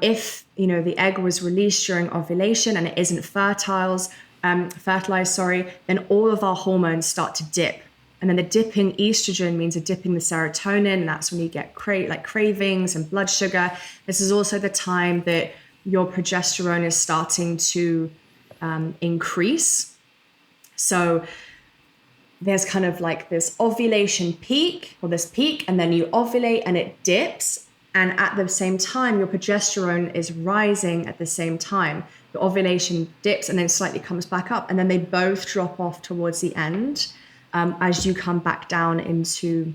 If, the egg was released during ovulation and it isn't fertilized, then all of our hormones start to dip. And then the dipping estrogen means a dipping the serotonin, and that's when you get cravings and blood sugar. This is also the time that your progesterone is starting to increase. So there's kind of like this ovulation peak, or this peak, and then you ovulate and it dips. And at the same time, your progesterone is rising at the same time. The ovulation dips and then slightly comes back up. And then they both drop off towards the end as you come back down into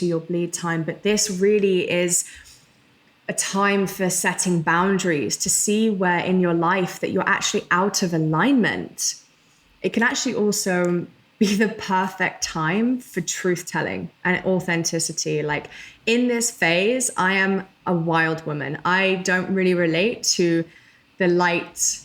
your bleed time. But this really is a time for setting boundaries, to see where in your life that you're actually out of alignment. It can actually also be the perfect time for truth telling and authenticity. Like in this phase, I am a wild woman. I don't really relate to the light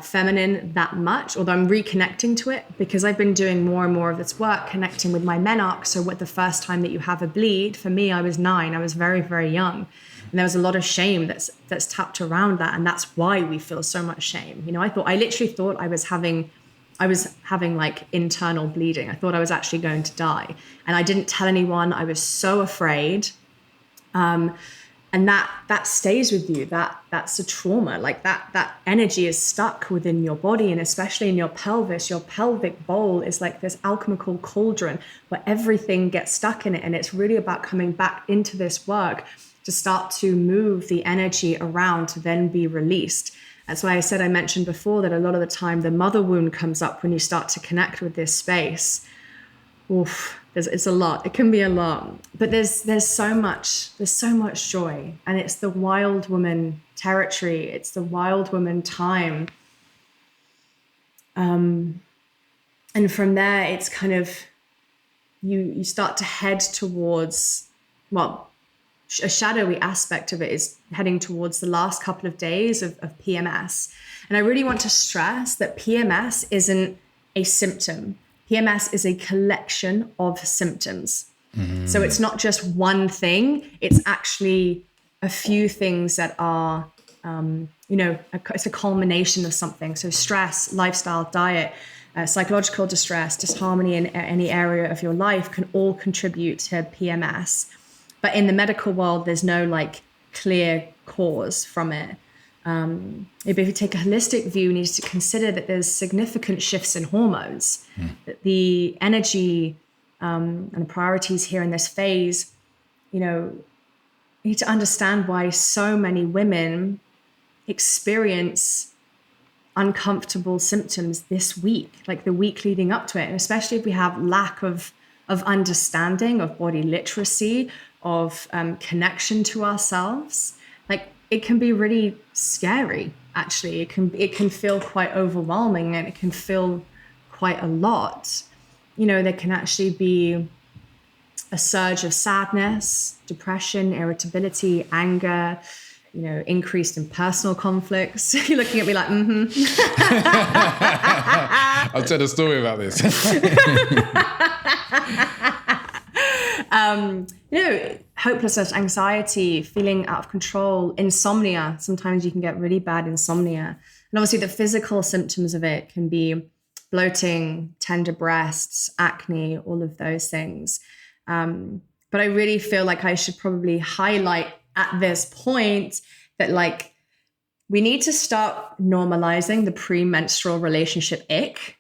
feminine that much, although I'm reconnecting to it because I've been doing more and more of this work, connecting with my menarche. So what the first time that you have a bleed, for me, I was 9. I was very, very young. And there was a lot of shame that's tapped around that. And that's why we feel so much shame. I literally thought I was having like internal bleeding. I thought I was actually going to die. And I didn't tell anyone. I was so afraid. And that stays with you. That's a trauma. Like that energy is stuck within your body, and especially in your pelvis. Your pelvic bowl is like this alchemical cauldron where everything gets stuck in it. And it's really about coming back into this work to start to move the energy around to then be released. That's why I mentioned before that a lot of the time the mother wound comes up when you start to connect with this space. Oof, it's a lot. It can be a lot, but there's so much joy, and it's the wild woman territory. It's the wild woman time. And from there, it's kind of, you start to head towards, a shadowy aspect of it is heading towards the last couple of days of PMS. And I really want to stress that PMS isn't a symptom. PMS is a collection of symptoms. Mm-hmm. So it's not just one thing. It's actually a few things that are, it's a culmination of something. So stress, lifestyle, diet, psychological distress, disharmony in any area of your life can all contribute to PMS. But in the medical world, there's no like clear cause from it. If you take a holistic view, you need to consider that there's significant shifts in hormones, that the energy and the priorities here in this phase, you need to understand why so many women experience uncomfortable symptoms this week, like the week leading up to it. And especially if we have lack of understanding, of body literacy, of connection to ourselves, like it can be really scary. Actually, it can feel quite overwhelming, and it can feel quite a lot. There can actually be a surge of sadness, depression, irritability, anger, increased in personal conflicts. You're looking at me like, I'll tell a story about this. Hopelessness, anxiety, feeling out of control, insomnia. Sometimes you can get really bad insomnia. And obviously the physical symptoms of it can be bloating, tender breasts, acne, all of those things. But I really feel like I should probably highlight at this point that like we need to start normalizing the premenstrual relationship ick.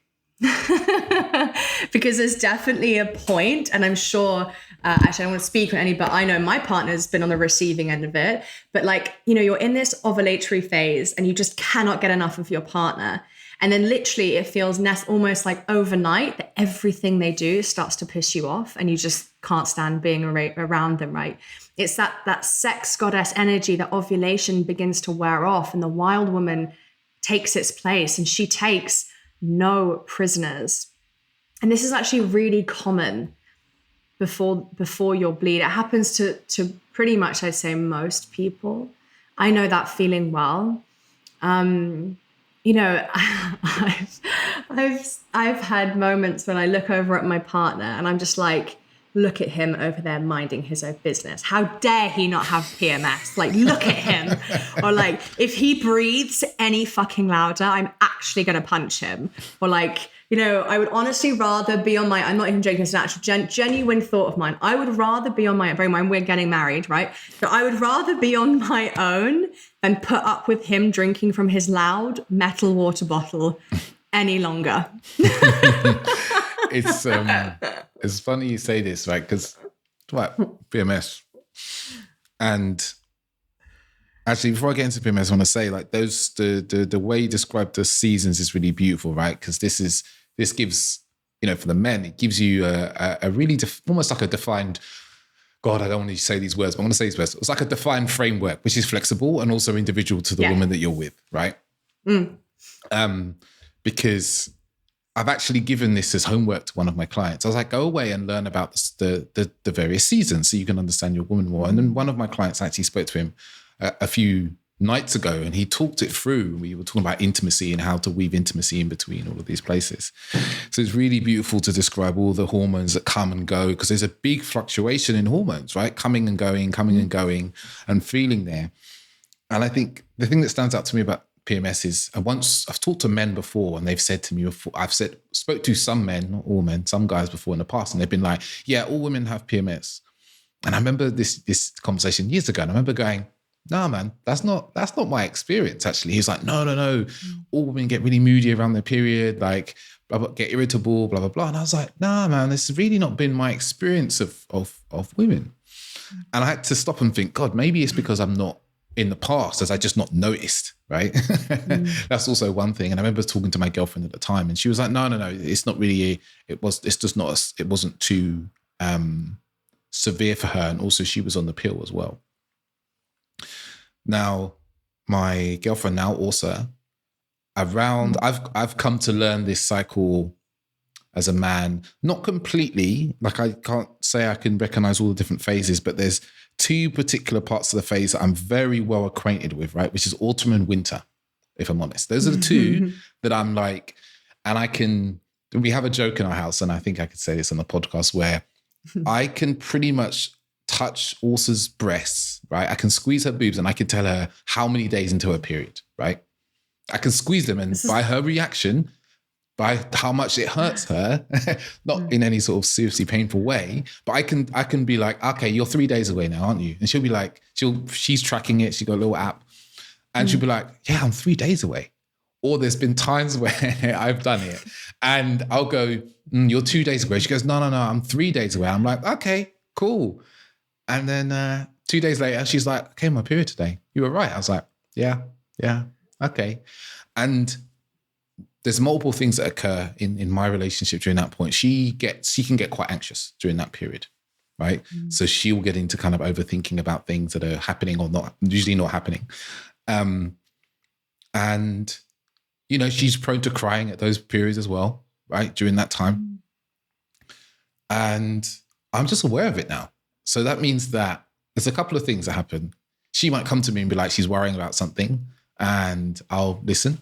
Because there's definitely a point, and I'm sure, actually I don't want to speak on any, but I know my partner's been on the receiving end of it, but like, you're in this ovulatory phase and you just cannot get enough of your partner. And then literally it feels almost like overnight that everything they do starts to piss you off and you just can't stand being around them, right? It's that sex goddess energy, that ovulation begins to wear off, and the wild woman takes its place, and she takes no prisoners. And this is actually really common before your bleed. It happens to pretty much, I'd say, most people. I know that feeling well. I've had moments when I look over at my partner and I'm just like, look at him over there minding his own business. How dare he not have PMS? Like, look at him. Or like, if he breathes any fucking louder, I'm actually going to punch him. Or like, you know, I would honestly rather be on my, I'm not even joking, it's an actual genuine thought of mine. I would rather be on my own, bear in mind we're getting married, right? So I would rather be on my own than put up with him drinking from his loud metal water bottle any longer. It's funny you say this, right? Because PMS. And actually, before I get into PMS, I want to say like the way you describe the seasons is really beautiful, right? Because this gives, you know, for the men, it gives you a really almost like a defined. God, I don't want to say these words, but I want to say these words. It's like a defined framework, which is flexible and also individual to the woman that you're with, right? Because I've actually given this as homework to one of my clients. I was like, go away and learn about the various seasons so you can understand your woman more. And then one of my clients actually spoke to him a few nights ago, and he talked it through. We were talking about intimacy and how to weave intimacy in between all of these places. So it's really beautiful to describe all the hormones that come and go, because there's a big fluctuation in hormones, right? Coming and going, and feeling there. And I think the thing that stands out to me about PMS is, once I've talked to men before, and they've said to me, spoke to some men, not all men, some guys before in the past, and they've been like, yeah, all women have PMS. And I remember this conversation years ago, and I remember going, no, man, that's not my experience, actually. He's like, no. All women get really moody around their period, like, blah, blah, get irritable, blah, blah, blah. And I was like, nah, man, this has really not been my experience of women. And I had to stop and think, God, maybe it's because I'm not in the past, as I just not noticed, right? That's also one thing. And I remember talking to my girlfriend at the time, and she was like, no, it's not really, it wasn't too severe for her. And also she was on the pill as well. Now, my girlfriend now also I've come to learn this cycle as a man, not completely, like I can't say I can recognize all the different phases, but there's two particular parts of the phase that I'm very well acquainted with, right? Which is autumn and winter, if I'm honest. Those are the two that I'm like, and we have a joke in our house, and I think I could say this on the podcast, where I can pretty much touch Ursa's breasts, right? I can squeeze her boobs and I can tell her how many days into her period, right? I can squeeze them, and by her reaction, by how much it hurts her, not in any sort of seriously painful way, but I can be like, okay, you're 3 days away now, aren't you? And she'll be like, she's tracking it. She's got a little app, and she'll be like, yeah, I'm 3 days away. Or there's been times where I've done it and I'll go, you're 2 days away. She goes, no, I'm 3 days away. I'm like, okay, cool. And then 2 days later, she's like, okay, my period today. You were right. I was like, yeah, okay. And there's multiple things that occur in my relationship during that point. She can get quite anxious during that period, right? So she'll get into kind of overthinking about things that are happening or not, usually not happening. And, you know, she's prone to crying at those periods as well, right? During that time. And I'm just aware of it now. So that means that there's a couple of things that happen. She might come to me and be like, she's worrying about something, and I'll listen,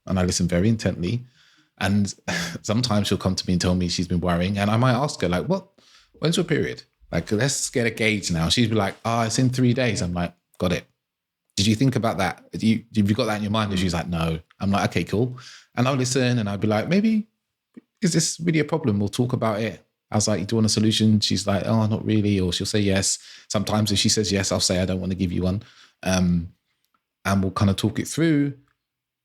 and I listen very intently. And sometimes she'll come to me and tell me she's been worrying, and I might ask her, like, when's your period? Like, let's get a gauge now. She'd be like, it's in 3 days. I'm like, got it. Did you think about that? Have you got that in your mind? And she's like, no. I'm like, okay, cool. And I'll listen, and I'll be like, maybe, is this really a problem? We'll talk about it. I was like, do you want a solution? She's like, oh, not really. Or she'll say yes. Sometimes if she says yes, I'll say, I don't want to give you one. And we'll kind of talk it through.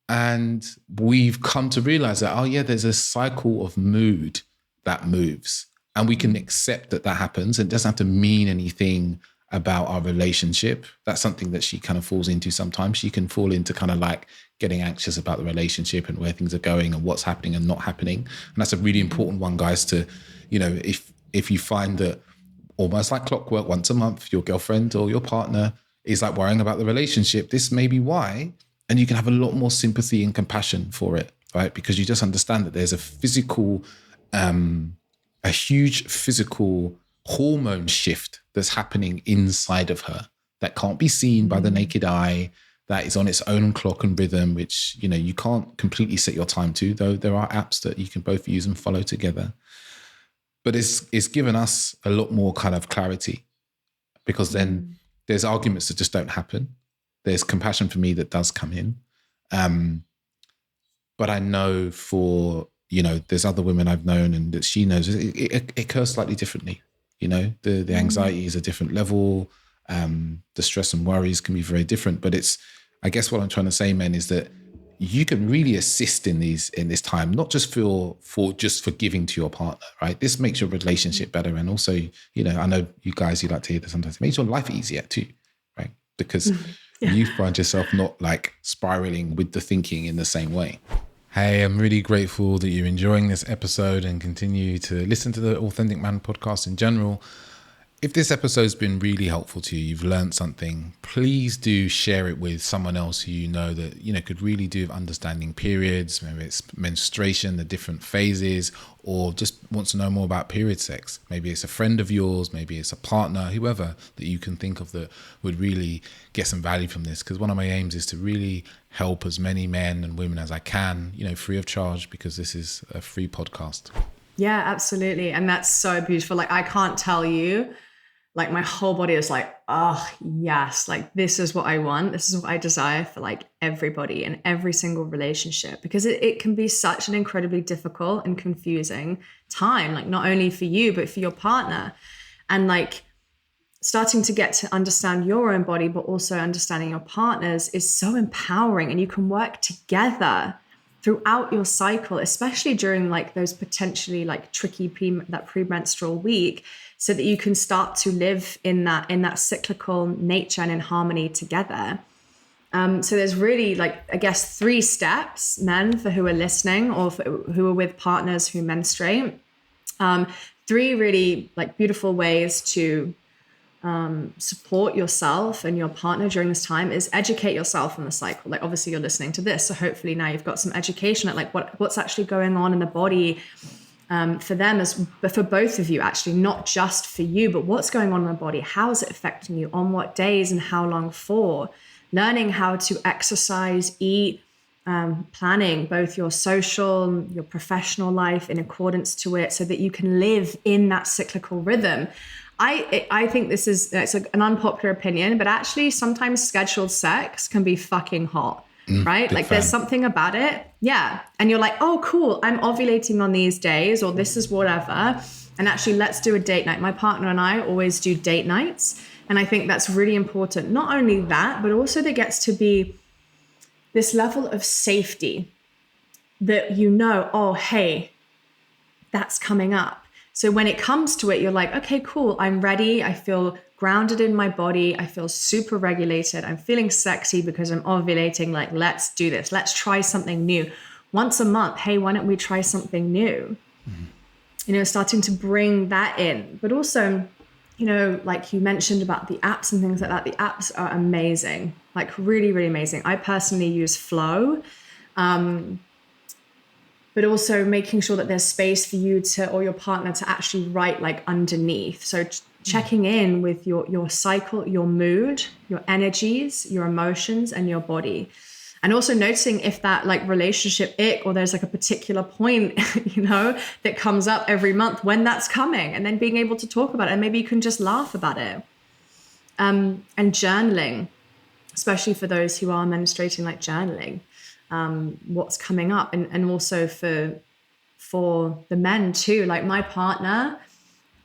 And we've come to realize that, there's a cycle of mood that moves. And we can accept that happens. It doesn't have to mean anything about our relationship. That's something that she kind of falls into sometimes. She can fall into kind of like getting anxious about the relationship and where things are going and what's happening and not happening. And that's a really important one, guys, to, you know, if you find that almost like clockwork, once a month, your girlfriend or your partner is like worrying about the relationship, this may be why. And you can have a lot more sympathy and compassion for it, right? Because you just understand that there's a physical, a huge physical hormone shift that's happening inside of her that can't be seen by the naked eye, that is on its own clock and rhythm, which, you know, you can't completely set your time to, though there are apps that you can both use and follow together. But it's given us a lot more kind of clarity, because then there's arguments that just don't happen. There's compassion for me that does come in. But I know for, there's other women I've known and that she knows it occurs slightly differently. The anxiety is a different level. The stress and worries can be very different. But I guess what I'm trying to say, men, is that you can really assist in this time, not just for giving to your partner, right? This makes your relationship better. And also, I know you guys, you like to hear this sometimes, it makes your life easier too, right? Because you find yourself not like spiraling with the thinking in the same way. Hey, I'm really grateful that you're enjoying this episode and continue to listen to the Authentic Man podcast in general. If this episode's been really helpful to you, you've learned something, please do share it with someone else who you know that, could really do with understanding periods, maybe it's menstruation, the different phases, or just wants to know more about period sex. Maybe it's a friend of yours, maybe it's a partner, whoever that you can think of that would really get some value from this. Because one of my aims is to really help as many men and women as I can, free of charge, because this is a free podcast. Yeah, absolutely. And that's so beautiful. Like, I can't tell you, like, my whole body is like, oh yes, like this is what I want. This is what I desire for like everybody in every single relationship, because it can be such an incredibly difficult and confusing time, like not only for you, but for your partner. And like starting to get to understand your own body, but also understanding your partner's is so empowering, and you can work together throughout your cycle, especially during like those potentially like tricky premenstrual week, so that you can start to live in that cyclical nature and in harmony together. So there's really like, I guess, 3 steps, men, for who are listening or who are with partners who menstruate. 3 really like beautiful ways to support yourself and your partner during this time is educate yourself on the cycle. Like, obviously you're listening to this, so hopefully now you've got some education at like what's actually going on in the body for them, for both of you, actually, not just for you, but what's going on in the body, how is it affecting you, on what days and how long for, learning how to exercise, eat, planning both your social, your professional life in accordance to it, so that you can live in that cyclical rhythm. I think it's like an unpopular opinion, but actually sometimes scheduled sex can be fucking hot. Right? Like there's something about it. Yeah. And you're like, oh, cool, I'm ovulating on these days, or this is whatever. And actually, let's do a date night. My partner and I always do date nights. And I think that's really important. Not only that, but also there gets to be this level of safety that oh, hey, that's coming up. So when it comes to it, you're like, okay, cool, I'm ready. I feel grounded in my body. I feel super regulated. I'm feeling sexy because I'm ovulating. Like, let's do this. Let's try something new. Once a month, hey, why don't we try something new? Starting to bring that in. But also, like you mentioned about the apps and things like that. The apps are amazing, like really, really amazing. I personally use Flow. But also making sure that there's space for you or your partner to actually write like underneath. So checking in with your cycle, your mood, your energies, your emotions, and your body. And also noticing if that like relationship ick, or there's like a particular point, that comes up every month, when that's coming, and then being able to talk about it. And maybe you can just laugh about it. And journaling, especially for those who are menstruating, like journaling. What's coming up, and also for the men too. Like my partner,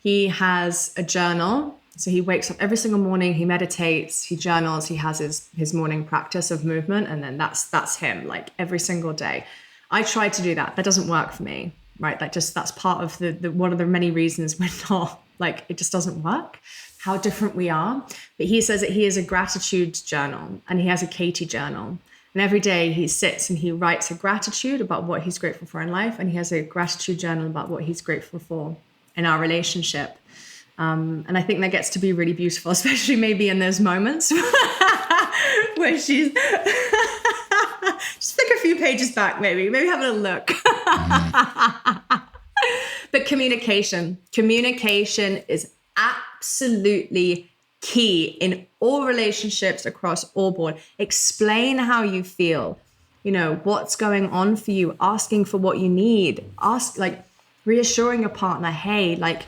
he has a journal, so he wakes up every single morning, he meditates, he journals, he has his morning practice of movement, and then that's him, like every single day. I try to do that doesn't work for me, right? That's part of the one of the many reasons we're not, like, it just doesn't work, how different we are. But he says that he has a gratitude journal and he has a Katie journal. And every day he sits and he writes a gratitude about what he's grateful for in life. And he has a gratitude journal about what he's grateful for in our relationship. And I think that gets to be really beautiful, especially maybe in those moments where she's just flick a few pages back, maybe have a look. But communication is absolutely key in all relationships across all board. Explain how you feel, what's going on for you, asking for what you need. reassuring your partner, hey, like,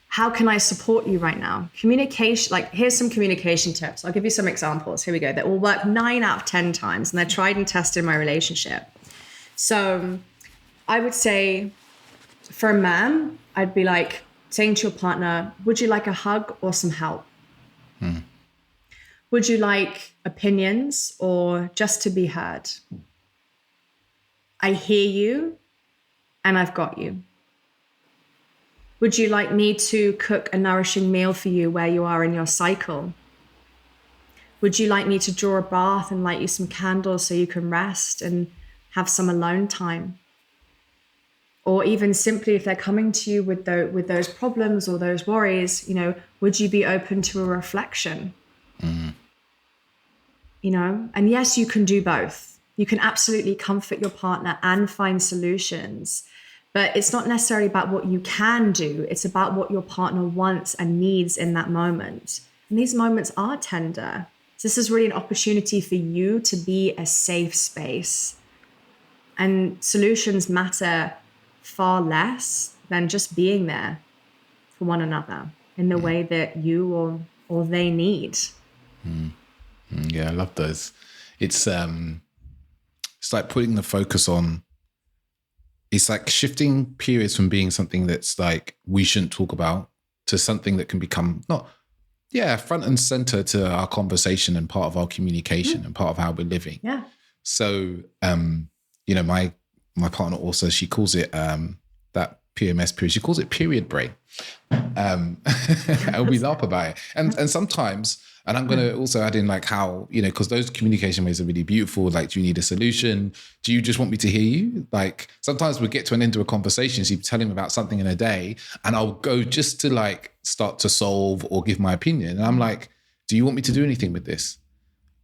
how can I support you right now? Communication, like, here's some communication tips. I'll give you some examples. Here we go. That will work 9 out of 10 times, and they're tried and tested in my relationship. So I would say for a man, I'd be like saying to your partner, would you like a hug or some help? Would you like opinions or just to be heard? I hear you and I've got you. Would you like me to cook a nourishing meal for you where you are in your cycle? Would you like me to draw a bath and light you some candles so you can rest and have some alone time? Or even simply, if they're coming to you with those problems or those worries, you know, would you be open to a reflection? You know, and yes, you can do both. You can absolutely comfort your partner and find solutions. But it's not necessarily about what you can do. It's about what your partner wants and needs in that moment. And these moments are tender. So this is really an opportunity for you to be a safe space. And solutions matter far less than just being there for one another in the way that you or they need. Yeah, I love those. It's like putting the focus on, it's like shifting periods from being something that's like we shouldn't talk about to something that can become front and center to our conversation and part of our communication and part of how we're living. Yeah. So, you know, my partner also, she calls it that PMS period. She calls it period brain. And we laugh about it. And sometimes, and I'm going to also add in like how, you know, because those communication ways are really beautiful. Like, do you need a solution? Do you just want me to hear you? Like, sometimes we get to an end of a conversation. So you tell him about something in a day and I'll go just to like start to solve or give my opinion. And I'm like, do you want me to do anything with this?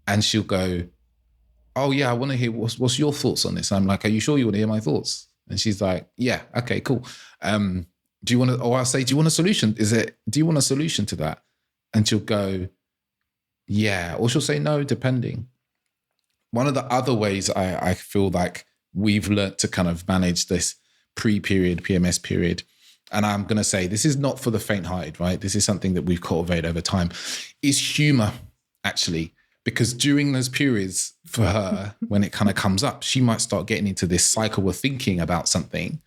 And she'll go, oh yeah, I want to hear what's your thoughts on this. And I'm like, are you sure you want to hear my thoughts? And she's like, yeah, okay, cool. Do you want to, or I'll say, do you want a solution? Do you want a solution to that? And she'll go, yeah. Or she'll say no, depending. One of the other ways I feel like we've learned to kind of manage this pre-period, PMS period, and I'm going to say this is not for the faint-hearted, right? This is something that we've cultivated over time, is humor, actually. Because during those periods for her, when it kind of comes up, she might start getting into this cycle of thinking about something,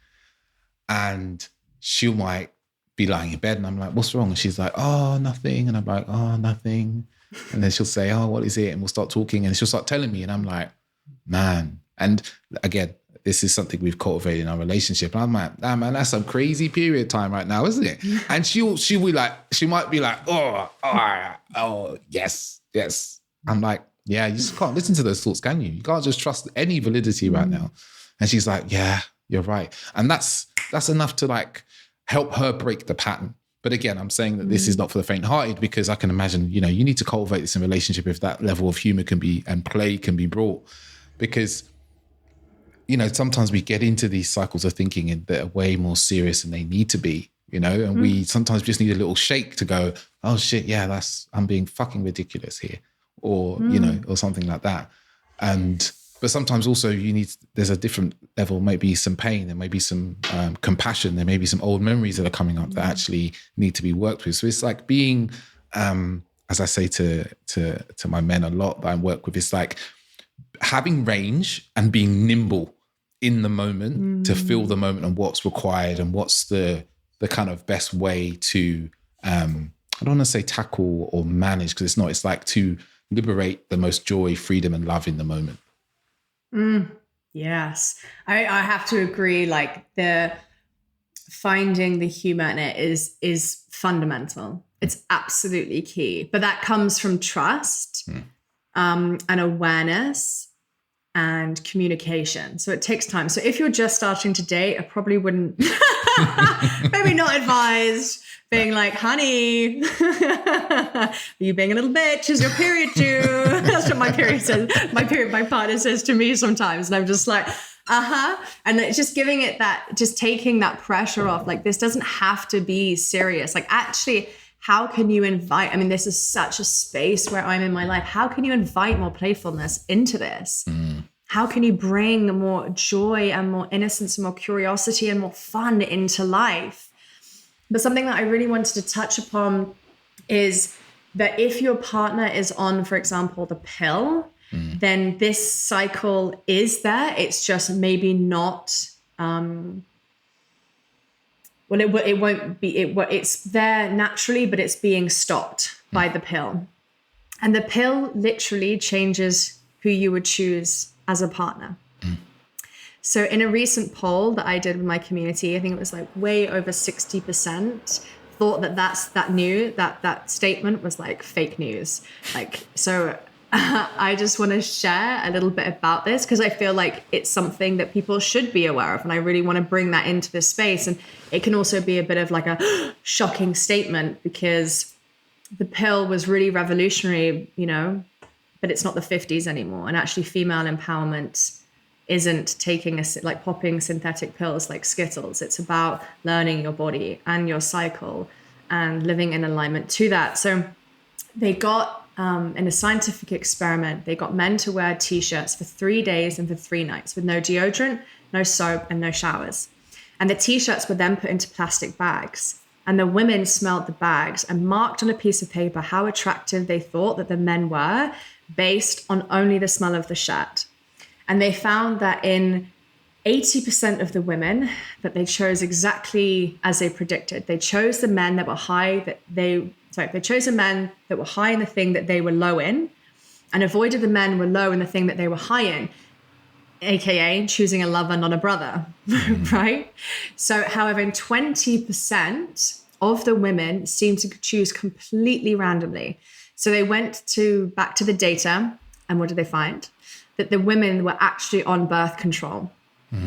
and she might be lying in bed and I'm like, what's wrong? And she's like, oh, nothing. And I'm like, oh, nothing. And then she'll say, oh, what is it? And we'll start talking and she'll start telling me. And I'm like, man. And again, this is something we've cultivated in our relationship. And I'm like, nah, man, that's some crazy period time right now, isn't it? And she'll be like, she might be like, oh, yes. I'm like, yeah, you just can't listen to those thoughts, can you? You can't just trust any validity right now. And she's like, yeah, you're right. And that's enough to like help her break the pattern. But again, I'm saying that this is not for the faint-hearted, because I can imagine, you know, you need to cultivate this in a relationship if that level of humor can be, and play can be brought. Because, you know, sometimes we get into these cycles of thinking that are way more serious than they need to be, you know, and we sometimes just need a little shake to go, oh shit, yeah, I'm being fucking ridiculous here. Or, you know, or something like that. But sometimes also there's a different level, maybe some pain, there may be some compassion, there may be some old memories that are coming up that actually need to be worked with. So it's like being, as I say to my men a lot that I work with, it's like having range and being nimble in the moment to feel the moment and what's required and what's the kind of best way to, I don't want to say tackle or manage, because it's not, it's like to liberate the most joy, freedom, and love in the moment. Yes. I have to agree, like the finding the humor in it is fundamental. It's absolutely key. But that comes from trust and awareness and communication. So it takes time. So if you're just starting to date, I probably wouldn't, maybe not advised being like, honey, are you being a little bitch? Is your period due? That's what my partner says to me sometimes. And I'm just like, and it's just giving it that, just taking that pressure off. Like, this doesn't have to be serious. Like, actually, how can you invite, I mean, this is such a space where I'm in my life. How can you invite more playfulness into this? How can you bring more joy and more innocence and more curiosity and more fun into life? But something that I really wanted to touch upon is that if your partner is on, for example, the pill, then this cycle is there. It's just maybe not, it won't be, it's there naturally, but it's being stopped by the pill. And the pill literally changes who you would choose as a partner. So in a recent poll that I did with my community, I think it was like way over 60% thought that statement was like fake news. Like, so I just want to share a little bit about this because I feel like it's something that people should be aware of. And I really want to bring that into this space. And it can also be a bit of like a shocking statement because the pill was really revolutionary, you know, but it's not the 50s anymore. And actually female empowerment isn't taking like popping synthetic pills like Skittles. It's about learning your body and your cycle and living in alignment to that. So they got, in a scientific experiment, they got men to wear t-shirts for 3 days and for 3 nights with no deodorant, no soap, and no showers. And the t-shirts were then put into plastic bags. And the women smelled the bags and marked on a piece of paper how attractive they thought that the men were based on only the smell of the shirt. And they found that in 80% of the women that they chose exactly as they predicted. They chose the men that were they chose the men that were high in the thing that they were low in and avoided the men who were low in the thing that they were high in, AKA choosing a lover, not a brother, right? So, however, 20% of the women seemed to choose completely randomly. So they went back to the data, and what did they find? That the women were actually on birth control.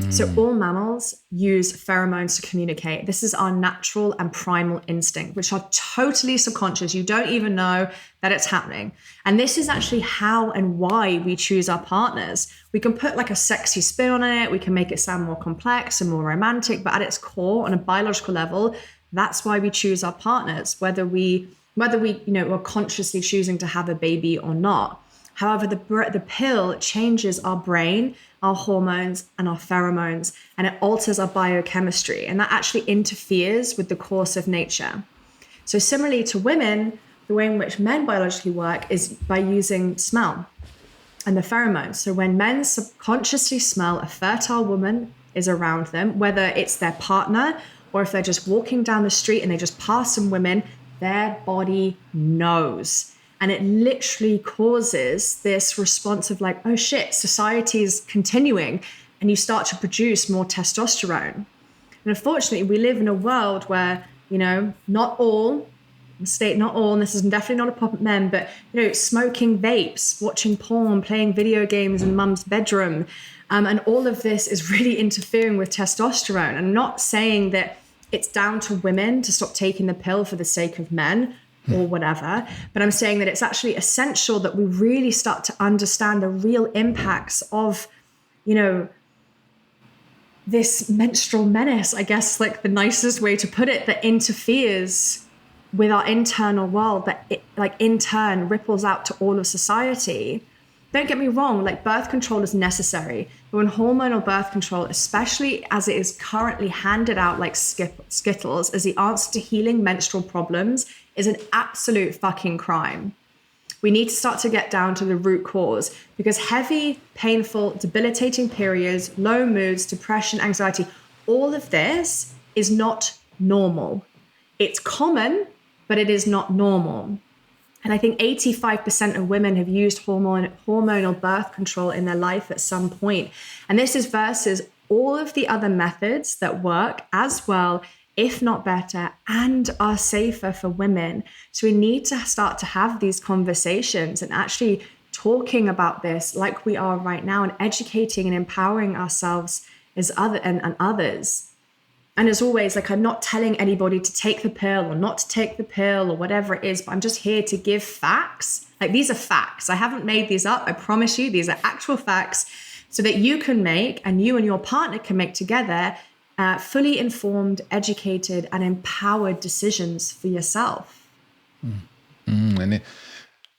So all mammals use pheromones to communicate. This is our natural and primal instinct, which are totally subconscious. You don't even know that it's happening. And this is actually how and why we choose our partners. We can put like a sexy spin on it. We can make it sound more complex and more romantic, but at its core, on a biological level, that's why we choose our partners, whether we are consciously choosing to have a baby or not. However, the pill changes our brain, our hormones, and our pheromones, and it alters our biochemistry, and that actually interferes with the course of nature. So similarly to women, the way in which men biologically work is by using smell and the pheromones. So when men subconsciously smell a fertile woman is around them, whether it's their partner or if they're just walking down the street and they just pass some women, their body knows. And it literally causes this response of like, oh shit, society is continuing. And you start to produce more testosterone. And unfortunately, we live in a world where, not all, and this is definitely not a pop at men, but, smoking vapes, watching porn, playing video games in mum's bedroom. And all of this is really interfering with testosterone. And I'm not saying that it's down to women to stop taking the pill for the sake of men, or whatever. But I'm saying that it's actually essential that we really start to understand the real impacts of, this menstrual menace, I guess, like the nicest way to put it, that interferes with our internal world, that it, like in turn ripples out to all of society. Don't get me wrong, like birth control is necessary, but when hormonal birth control, especially as it is currently handed out like Skittles as the answer to healing menstrual problems, is an absolute fucking crime. We need to start to get down to the root cause, because heavy, painful, debilitating periods, low moods, depression, anxiety, all of this is not normal. It's common, but it is not normal. And I think 85% of women have used hormonal birth control in their life at some point. And this is versus all of the other methods that work as well, if not better, and are safer for women. So we need to start to have these conversations and actually talking about this like we are right now, and educating and empowering ourselves as others. And as always, like, I'm not telling anybody to take the pill or not to take the pill or whatever it is, but I'm just here to give facts. Like, these are facts. I haven't made these up. I promise you, these are actual facts, so that you can make, and you and your partner can make together, fully informed, educated, and empowered decisions for yourself. And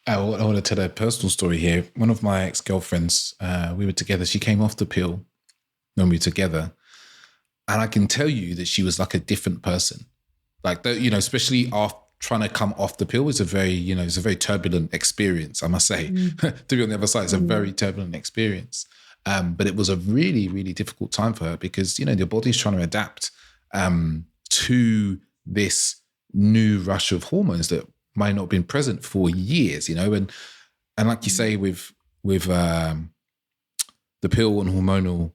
I want to tell a personal story here. One of my ex-girlfriends, we were together. She came off the pill when we were together. And I can tell you that she was like a different person. Like, especially after trying to come off the pill is it's a very turbulent experience, I must say. To be on the other side, it's a very turbulent experience. But it was a really, really difficult time for her because, your body's trying to adapt to this new rush of hormones that might not have been present for years, and like you say, with the pill and hormonal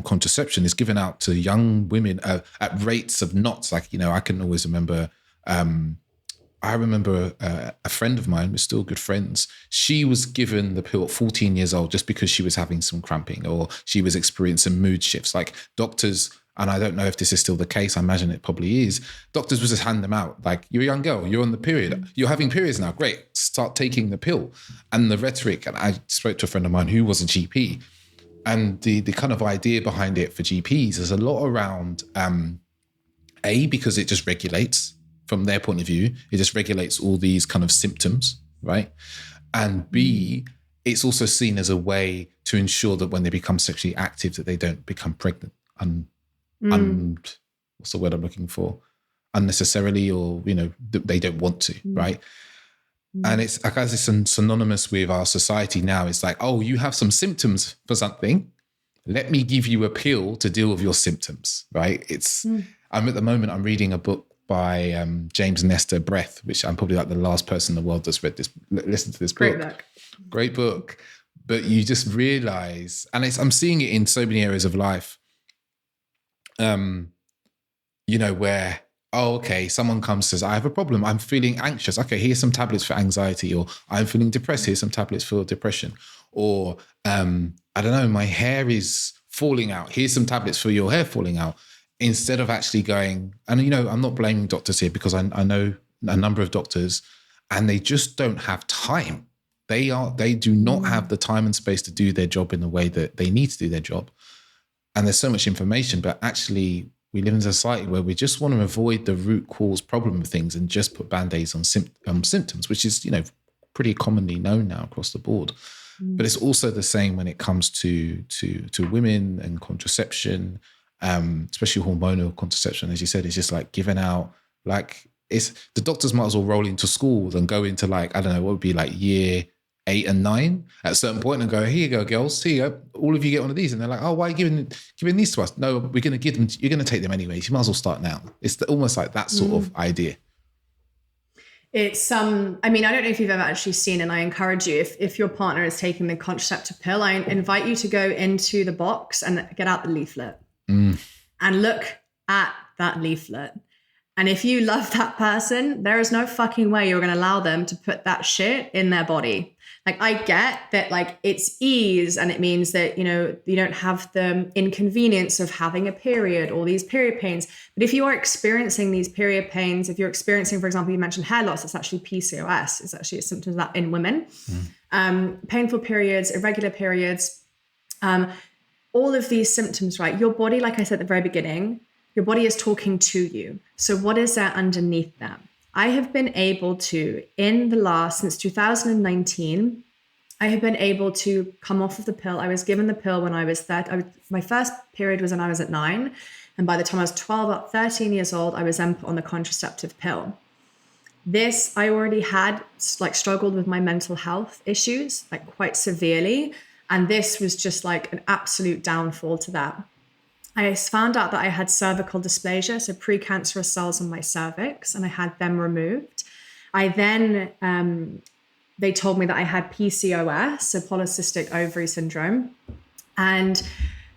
contraception is given out to young women at rates of knots. Like, I can always remember, I remember a friend of mine, we're still good friends. She was given the pill at 14 years old just because she was having some cramping or she was experiencing mood shifts. Like doctors, and I don't know if this is still the case, I imagine it probably is, doctors would just hand them out. Like, you're a young girl, you're on the period, you're having periods now, great, start taking the pill. And the rhetoric, and I spoke to a friend of mine who was a GP, and the kind of idea behind it for GPs is a lot around, because it just regulates, from their point of view, it just regulates all these kind of symptoms, right? And B, it's also seen as a way to ensure that when they become sexually active, that they don't become pregnant what's the word I'm looking for? Unnecessarily, or, they don't want to, right? And it's, I guess it's synonymous with our society now. It's like, oh, you have some symptoms for something. Let me give you a pill to deal with your symptoms, right? I'm at the moment, I'm reading a book by James Nestor, Breath, which I'm probably like the last person in the world that's read this, listen to this book. Great book. But you just realize, and I'm seeing it in so many areas of life, where, oh, okay, someone comes and says, I have a problem, I'm feeling anxious. Okay, here's some tablets for anxiety. Or I'm feeling depressed, here's some tablets for depression. Or, I don't know, my hair is falling out, here's some tablets for your hair falling out. Instead of actually going, and I'm not blaming doctors here because I know a number of doctors and they just don't have time. They do not have the time and space to do their job in the way that they need to do their job. And there's so much information, but actually we live in a society where we just want to avoid the root cause problem of things and just put band-aids on symptoms, which is, pretty commonly known now across the board. But it's also the same when it comes to women and contraception, especially hormonal contraception. As you said, it's just like given out, like it's the doctors might as well roll into school than go into like, I don't know, what would be like year 8 and 9 at a certain point and go, here you go, girls, here you go, all of you get one of these. And they're like, oh, why are you giving these to us? No, we're going to give them, you're going to take them anyways. You might as well start now. It's almost like that sort of idea. It's, I don't know if you've ever actually seen, and I encourage you, if your partner is taking the contraceptive pill, I invite you to go into the box and get out the leaflet and look at that leaflet. And if you love that person, there is no fucking way you're going to allow them to put that shit in their body. Like, I get that, like, it's ease and it means that, you don't have the inconvenience of having a period or these period pains. But if you are experiencing these period pains, if you're experiencing, for example, you mentioned hair loss, it's actually PCOS. It's actually a symptom of that in women. Painful periods, irregular periods, all of these symptoms, right? Your body, like I said at the very beginning, your body is talking to you. So what is there underneath that? I have been able to, since 2019, I have been able to come off of the pill. I was given the pill when I was my first period was when I was at 9. And by the time I was 13 years old, I was then put on the contraceptive pill. This, I already had struggled with my mental health issues, quite severely. And this was just like an absolute downfall to that. I found out that I had cervical dysplasia, so precancerous cells on my cervix, and I had them removed. I then, they told me that I had PCOS, so polycystic ovary syndrome, and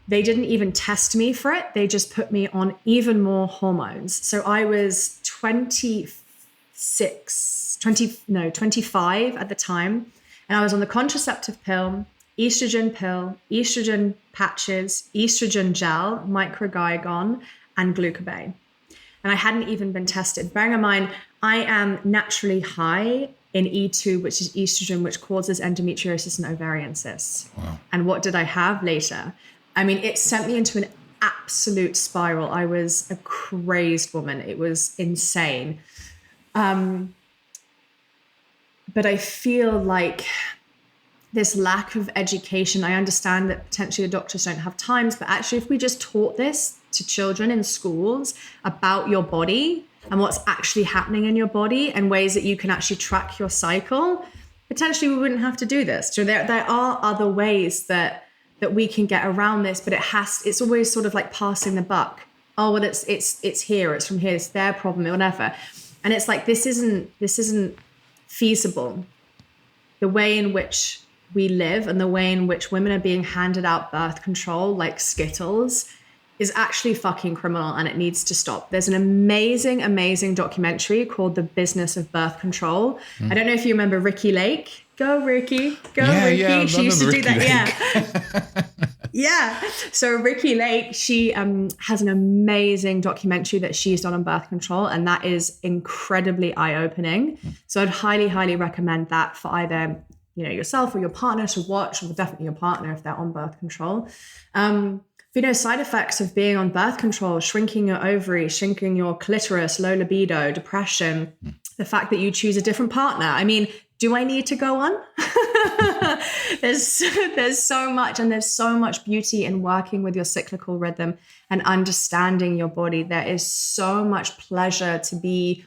they didn't even test me for it. They just put me on even more hormones. So I was 25 at the time, and I was on the contraceptive pill, estrogen patches, estrogen gel, microgygon, and glucobay. And I hadn't even been tested. Bearing in mind, I am naturally high in E2, which is estrogen, which causes endometriosis and ovarian cysts. Wow. And what did I have later? It sent me into an absolute spiral. I was a crazed woman. It was insane. But I feel like this lack of education, I understand that potentially the doctors don't have times, but actually if we just taught this to children in schools about your body and what's actually happening in your body and ways that you can actually track your cycle, potentially we wouldn't have to do this. So there are other ways that we can get around this, but it's always sort of like passing the buck. Oh, well, it's here, it's from here, it's their problem, or whatever. And it's like, this isn't feasible. The way in which we live and the way in which women are being handed out birth control like Skittles is actually fucking criminal, and it needs to stop. There's an amazing, amazing documentary called The Business of Birth Control. I don't know if you remember Ricki Lake. Go Ricki. Ricky. Yeah, she used to do that. Lake. Yeah. Yeah. So Ricki Lake, she has an amazing documentary that she's done on birth control, and that is incredibly eye-opening. So I'd highly, highly recommend that for either yourself or your partner to watch, or definitely your partner if they're on birth control. Side effects of being on birth control: shrinking your ovaries, shrinking your clitoris, low libido, depression, the fact that you choose a different partner. I mean, do I need to go on? There's so much, and there's so much beauty in working with your cyclical rhythm and understanding your body. There is so much pleasure to be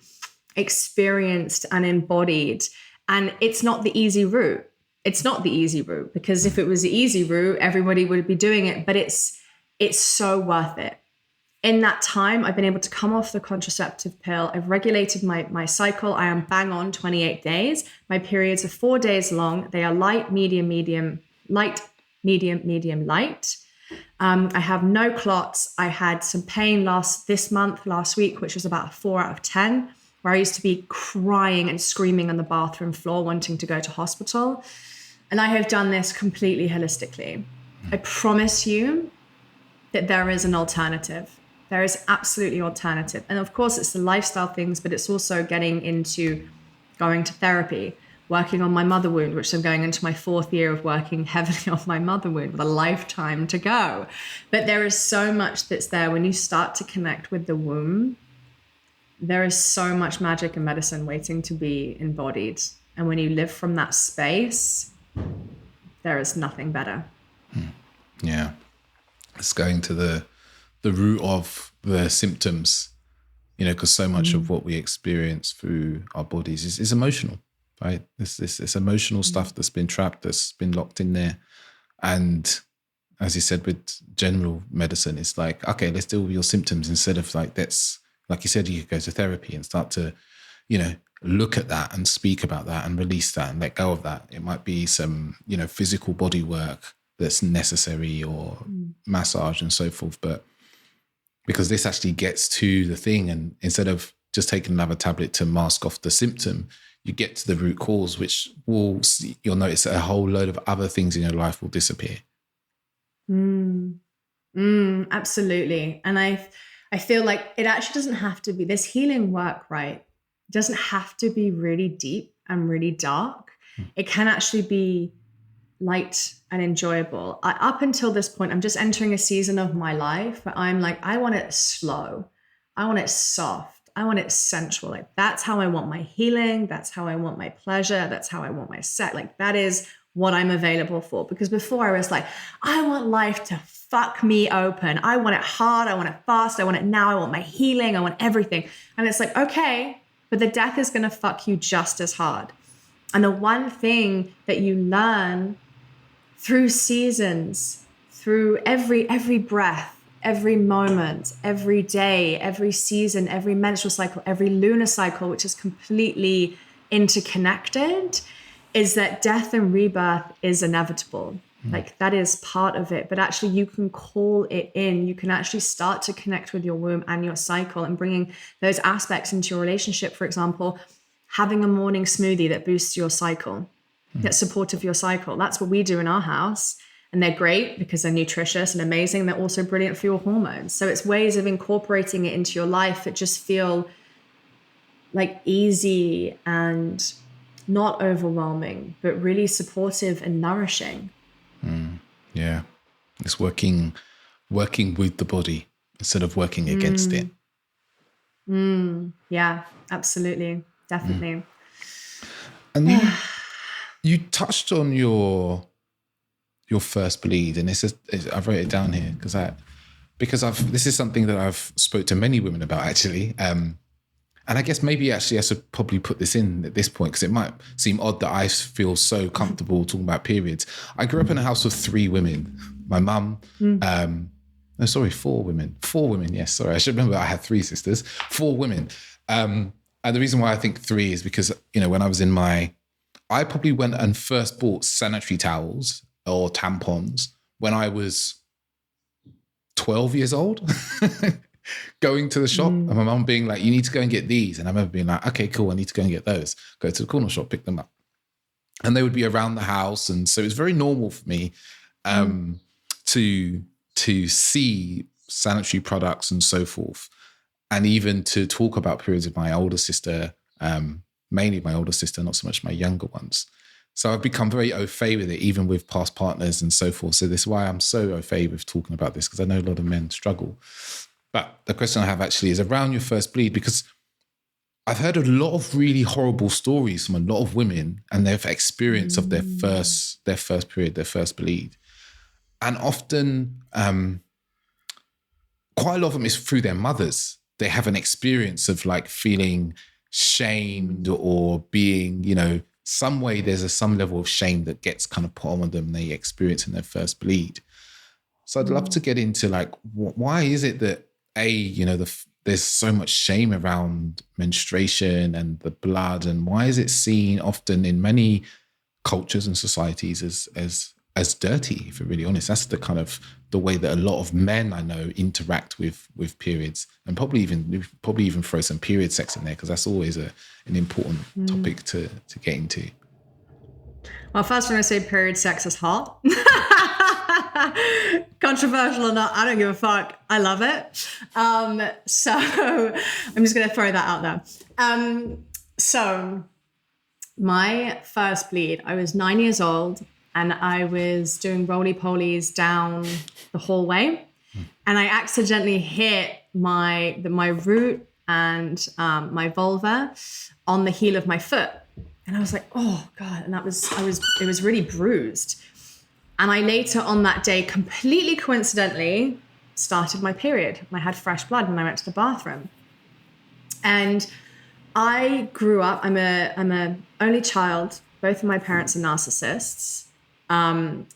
experienced and embodied. And it's not the easy route. It's not the easy route, because if it was the easy route, everybody would be doing it, but it's so worth it. In that time, I've been able to come off the contraceptive pill. I've regulated my cycle. I am bang on 28 days. My periods are 4 days long. They are light, medium, light, medium, light. I have no clots. I had some pain last week, which was about a 4 out of 10, where I used to be crying and screaming on the bathroom floor, wanting to go to hospital. And I have done this completely holistically. I promise you that there is an alternative. There is absolutely alternative. And of course, it's the lifestyle things, but it's also getting into going to therapy, working on my mother wound, which I'm going into my 4th year of working heavily on my mother wound with a lifetime to go. But there is so much that's there. When you start to connect with the womb, there is so much magic and medicine waiting to be embodied. And when you live from that space, there is nothing better. Yeah. It's going to the root of the symptoms, because so much of what we experience through our bodies is emotional, right? This emotional stuff that's been trapped, that's been locked in there. And as you said, with general medicine, it's like, okay, let's deal with your symptoms, instead of like, like you said, you could go to therapy and start to, look at that and speak about that and release that and let go of that. It might be some, physical body work that's necessary, or massage and so forth. But because this actually gets to the thing, and instead of just taking another tablet to mask off the symptom, you get to the root cause, which you'll notice that a whole load of other things in your life will disappear. Absolutely. And I feel like it actually doesn't have to be this healing work, right? It doesn't have to be really deep and really dark. It can actually be light and enjoyable. Up until this point, I'm just entering a season of my life where I'm like, I want it slow. I want it soft. I want it sensual. Like, that's how I want my healing. That's how I want my pleasure. That's how I want my sex. Like, that is what I'm available for. Because before I was like, I want life to fuck me open. I want it hard. I want it fast. I want it now. I want my healing. I want everything. And it's like, okay, but the death is going to fuck you just as hard. And the one thing that you learn through seasons, through every breath, every moment, every day, every season, every menstrual cycle, every lunar cycle, which is completely interconnected, is that death and rebirth is inevitable. Like, that is part of it. But actually, you can call it in. You can actually start to connect with your womb and your cycle, and bringing those aspects into your relationship. For example, having a morning smoothie that boosts your cycle, that's supportive of your cycle. That's what we do in our house. And they're great because they're nutritious and amazing. They're also brilliant for your hormones. So it's ways of incorporating it into your life that just feel like easy and not overwhelming, but really supportive and nourishing. Yeah. It's working with the body instead of working against it. Yeah, absolutely. Definitely. And you touched on your first bleed, and I wrote it down here because this is something that I've spoke to many women about actually. And I guess maybe actually I should probably put this in at this point because it might seem odd that I feel so comfortable talking about periods. I grew up in a house of 3 women. My mum, 4 women. 4 women, yes, sorry. I should remember I had 3 sisters, 4 women. And the reason why I think 3 is because, when I was I probably went and first bought sanitary towels or tampons when I was 12 years old. Going to the shop and my mum being like, you need to go and get these. And I remember being like, okay, cool, I need to go and get those. Go to the corner shop, pick them up. And they would be around the house. And so it was very normal for me to see sanitary products and so forth. And even to talk about periods with my older sister, mainly my older sister, not so much my younger ones. So I've become very au fait with it, even with past partners and so forth. So this is why I'm so au fait with talking about this, because I know a lot of men struggle. But the question I have actually is around your first bleed, because I've heard a lot of really horrible stories from a lot of women and their experience of their first period, their first bleed. And often, quite a lot of them is through their mothers. They have an experience of like feeling shamed or being, some way there's some level of shame that gets kind of put on them and they experience in their first bleed. So I'd love to get into like, why is it that there's so much shame around menstruation and the blood, and why is it seen often in many cultures and societies as dirty, if we're really honest? That's the kind of the way that a lot of men I know interact with periods, and probably even throw some period sex in there, because that's always an important topic to get into. Well, first I'm going to say period sex is hot. Controversial or not, I don't give a fuck. I love it. So I'm just going to throw that out there. So my first bleed, I was 9 years old and I was doing roly-polies down the hallway, and I accidentally hit my root and my vulva on the heel of my foot. And I was like, oh God. And it was really bruised. And I later on that day, completely coincidentally, started my period. I had fresh blood when I went to the bathroom. And I grew up, I'm a only child. Both of my parents are narcissists. And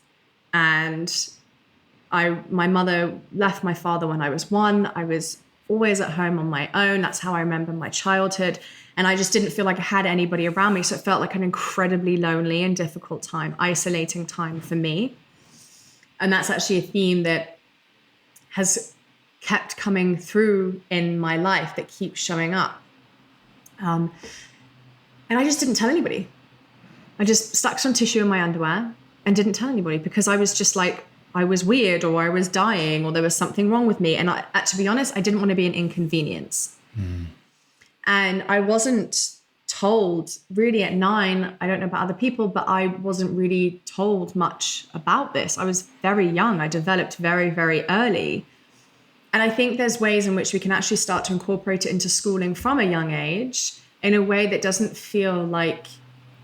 my mother left my father when I was 1. I was always at home on my own. That's how I remember my childhood. And I just didn't feel like I had anybody around me. So it felt like an incredibly lonely and difficult time, isolating time for me. And that's actually a theme that has kept coming through in my life, that keeps showing up. And I just didn't tell anybody. I just stuck some tissue in my underwear and didn't tell anybody, because I was just like, I was weird, or I was dying, or there was something wrong with me. And to be honest, I didn't want to be an inconvenience. And I wasn't told really at 9, I don't know about other people, but I wasn't really told much about this. I was very young. I developed very, very early. And I think there's ways in which we can actually start to incorporate it into schooling from a young age in a way that doesn't feel like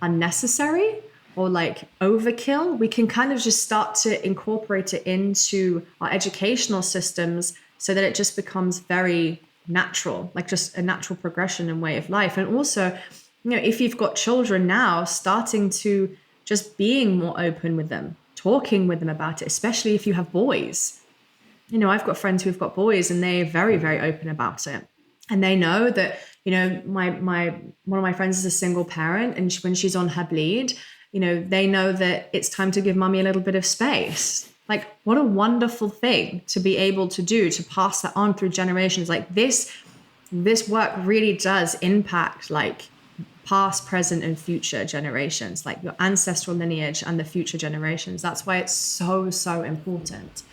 unnecessary or like overkill. We can kind of just start to incorporate it into our educational systems so that it just becomes very natural, like just a natural progression and way of life. And also, if you've got children now, starting to just being more open with them, talking with them about it, especially if you have boys. I've got friends who've got boys and they're very, very open about it. And they know that, one of my friends is a single parent, and when she's on her bleed, they know that it's time to give mommy a little bit of space. Like, what a wonderful thing to be able to do, to pass that on through generations. Like this work really does impact like past, present, and future generations, like your ancestral lineage and the future generations. That's why it's so, so important.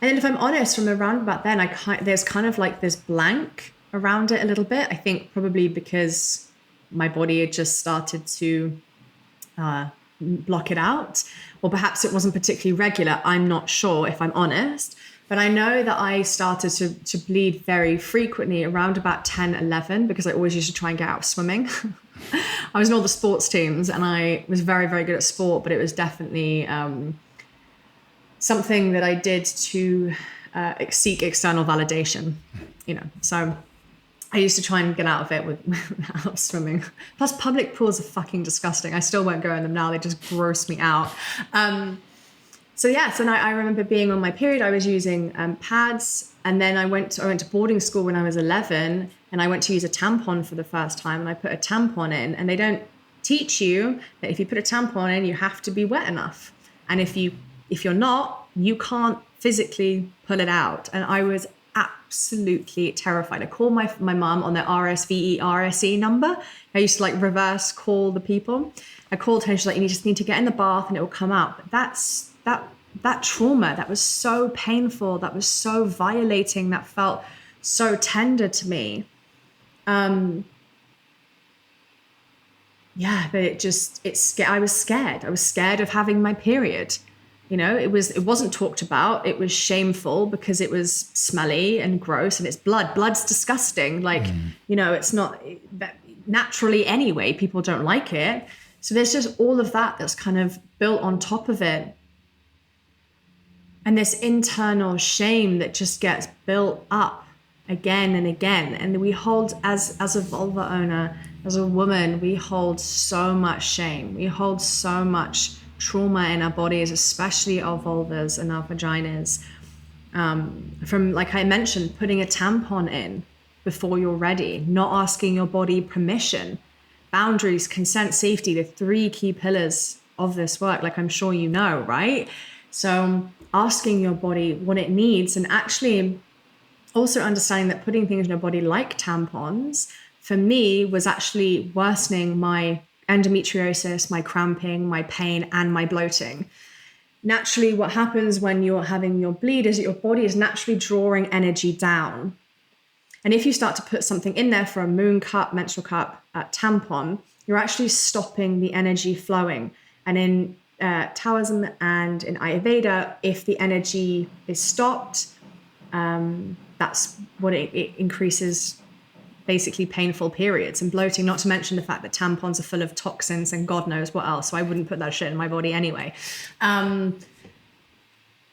And then if I'm honest, from around about then, there's kind of like this blank around it a little bit. I think probably because my body had just started to block it out, or perhaps it wasn't particularly regular. I'm not sure, if I'm honest. But I know that I started to bleed very frequently around about 10, 11, because I always used to try and get out swimming. I was in all the sports teams and I was very, very good at sport, but it was definitely something that I did to seek external validation, So I used to try and get out of it without swimming. Plus, public pools are fucking disgusting. I still won't go in them now. They just gross me out. So I remember being on my period. I was using pads, and then I went to boarding school when I was 11, and I went to use a tampon for the first time, and I put a tampon in, and they don't teach you that if you put a tampon in, you have to be wet enough, and if you're not, you can't physically pull it out. And I was absolutely terrified. I called my mum on their RSE number. I used to reverse call the people. I called her and she's like, you just need to get in the bath and it will come out. But that trauma, that was so painful, that was so violating, that felt so tender to me. But I was scared. I was scared of having my period. It wasn't talked about. It was shameful because it was smelly and gross, and it's blood. Blood's disgusting. It's not that naturally anyway. People don't like it. So there's just all of that's kind of built on top of it. And this internal shame that just gets built up again and again. And we hold, as a vulva owner, as a woman, we hold so much shame. We hold so much trauma in our bodies, especially our vulvas and our vaginas. From, like I mentioned, putting a tampon in before you're ready, not asking your body permission, boundaries, consent, safety, the 3 key pillars of this work, like I'm sure you know, right? So asking your body what it needs, and actually also understanding that putting things in your body like tampons, for me, was actually worsening my endometriosis, my cramping, my pain, and my bloating. Naturally, what happens when you're having your bleed is that your body is naturally drawing energy down. And if you start to put something in there for a moon cup, menstrual cup, tampon, you're actually stopping the energy flowing. And in Taoism and in Ayurveda, if the energy is stopped, that's what it increases basically painful periods and bloating, not to mention the fact that tampons are full of toxins and God knows what else. So I wouldn't put that shit in my body anyway.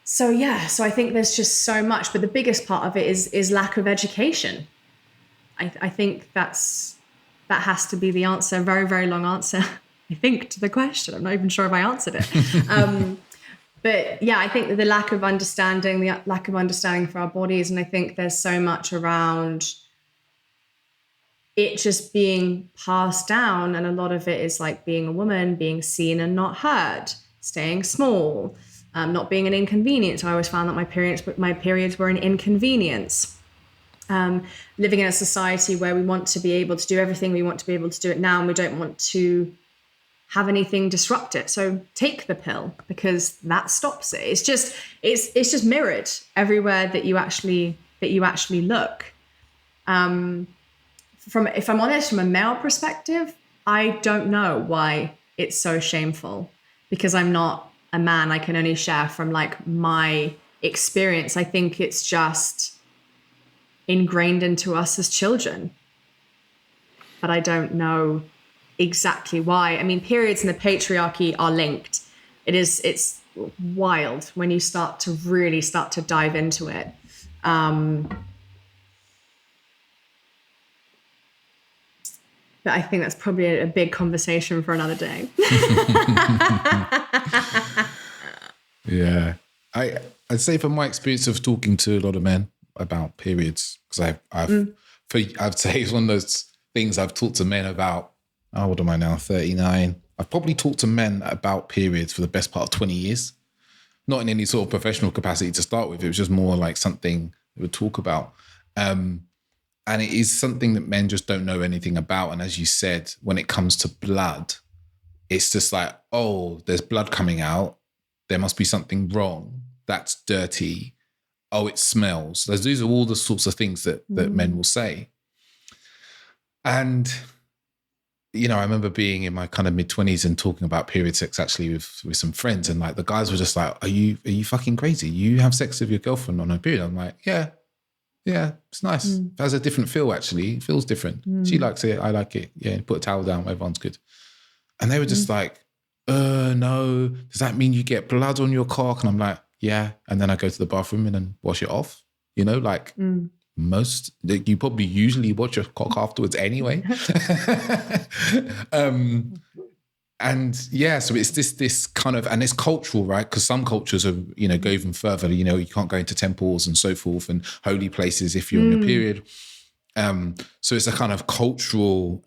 So I think there's just so much, but the biggest part of it is lack of education. I think that has to be the answer. Very, very long answer, I think, to the question. I'm not even sure if I answered it. But yeah, I think that the lack of understanding for our bodies. And I think there's so much around it just being passed down. And a lot of it is like being a woman, being seen and not heard, staying small, not being an inconvenience. I always found that my periods were an inconvenience. Living in a society where we want to be able to do everything, we want to be able to do it now, and we don't want to have anything disrupt it. So take the pill, because that stops it. It's just mirrored everywhere that you actually look. If I'm honest, from a male perspective, I don't know why it's so shameful, because I'm not a man. I can only share from like my experience. I think it's just ingrained into us as children, but I don't know exactly why. I mean, periods and the patriarchy are linked. It's wild when you start to dive into it. But I think that's probably a big conversation for another day. Yeah. I'd say from my experience of talking to a lot of men about periods, because I'd say it's one of those things I've talked to men about. How old am I now? 39. I've probably talked to men about periods for the best part of 20 years. Not in any sort of professional capacity to start with. It was just more like something we would talk about. And it is something that men just don't know anything about. And as you said, when it comes to blood, it's just like, oh, there's blood coming out. There must be something wrong. That's dirty. Oh, it smells. These are all the sorts of things that men will say. And I remember being in my kind of mid-20s and talking about period sex actually with some friends, and like the guys were just like, are you fucking crazy? You have sex with your girlfriend on her period? I'm like, yeah, it's nice. It has a different feel, actually. It feels different. She likes it, I like it. Yeah, put a towel down, everyone's good. And they were just like, no, does that mean you get blood on your cock? And I'm like, yeah. And then I go to the bathroom and then wash it off. You probably usually wash your cock afterwards anyway. And yeah, so it's this kind of, and it's cultural, right? Because some cultures are, go even further. You can't go into temples and so forth and holy places if you're on your period. So it's a kind of cultural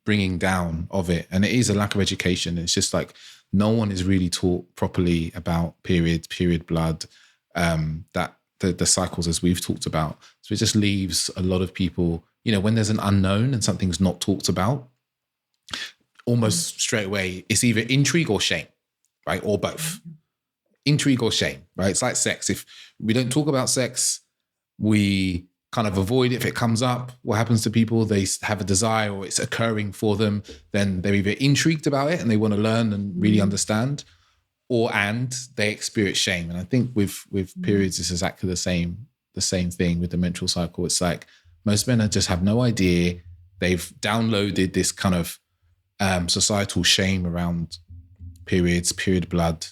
bringing down of it. And it is a lack of education. It's just like no one is really taught properly about period blood, that the cycles as we've talked about. So it just leaves a lot of people, when there's an unknown and something's not talked about, almost straight away, it's either intrigue or shame, right? Or both. Intrigue or shame, right? It's like sex. If we don't talk about sex, we kind of avoid it. If it comes up, what happens to people? They have a desire or it's occurring for them, then they're either intrigued about it and they want to learn and really understand, and they experience shame. And I think with periods, it's exactly the same thing with the menstrual cycle. It's like most men just have no idea. They've downloaded this kind of societal shame around periods, period blood.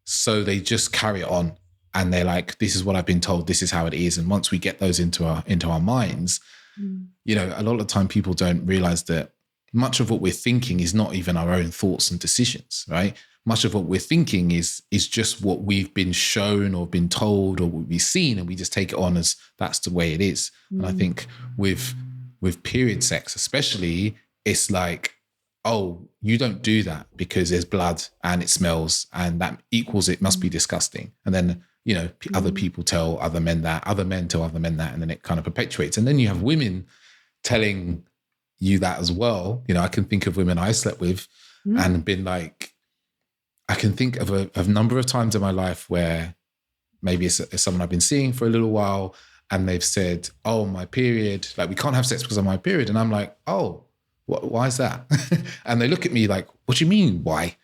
So they just carry it on. And they're like, this is what I've been told, this is how it is. And once we get those into our minds, a lot of the time people don't realize that much of what we're thinking is not even our own thoughts and decisions, right? Much of what we're thinking is just what we've been shown or been told or what we've seen, and we just take it on as that's the way it is. And I think with period sex especially, it's like, oh, you don't do that because there's blood and it smells and that equals it must be disgusting. And then, other people tell other men that, other men tell other men that, and then it kind of perpetuates. And then you have women telling you that as well. I can think of women I slept with and been like, I can think of a number of times in my life where maybe it's someone I've been seeing for a little while and they've said, oh, my period, like we can't have sex because of my period. And I'm like, oh, why is that? And they look at me like, what do you mean, why?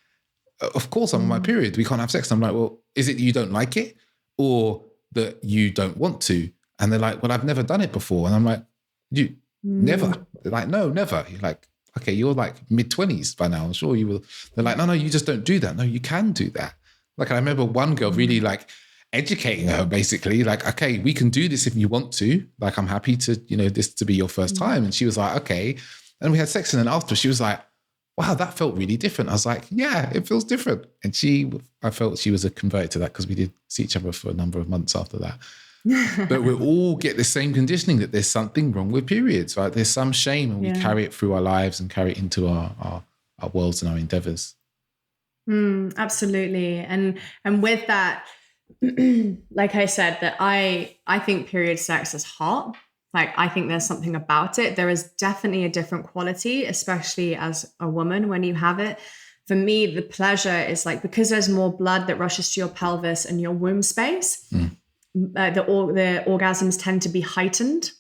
Of course I'm on my period. We can't have sex. And I'm like, well, is it you don't like it or that you don't want to? And they're like, well, I've never done it before. And I'm like, you never? They're like, no, never. You're like, okay, you're like mid-20s by now. I'm sure you will. They're like, no, you just don't do that. No, you can do that. Like, I remember one girl really like educating her basically, like, okay, we can do this if you want to. Like, I'm happy to, this to be your first time. And she was like, okay. And we had sex, and then after she was like, wow, that felt really different. I was like, yeah, it feels different. And I felt she was a converted to that because we did see each other for a number of months after that. But we all get the same conditioning that there's something wrong with periods, right? There's some shame, and we carry it through our lives and carry it into our worlds and our endeavors. Absolutely. And with that, like I said, that I think period sex is hot. Like, I think there's something about it. There is definitely a different quality, especially as a woman when you have it. For me, the pleasure is like, because there's more blood that rushes to your pelvis and your womb space, the orgasms tend to be heightened.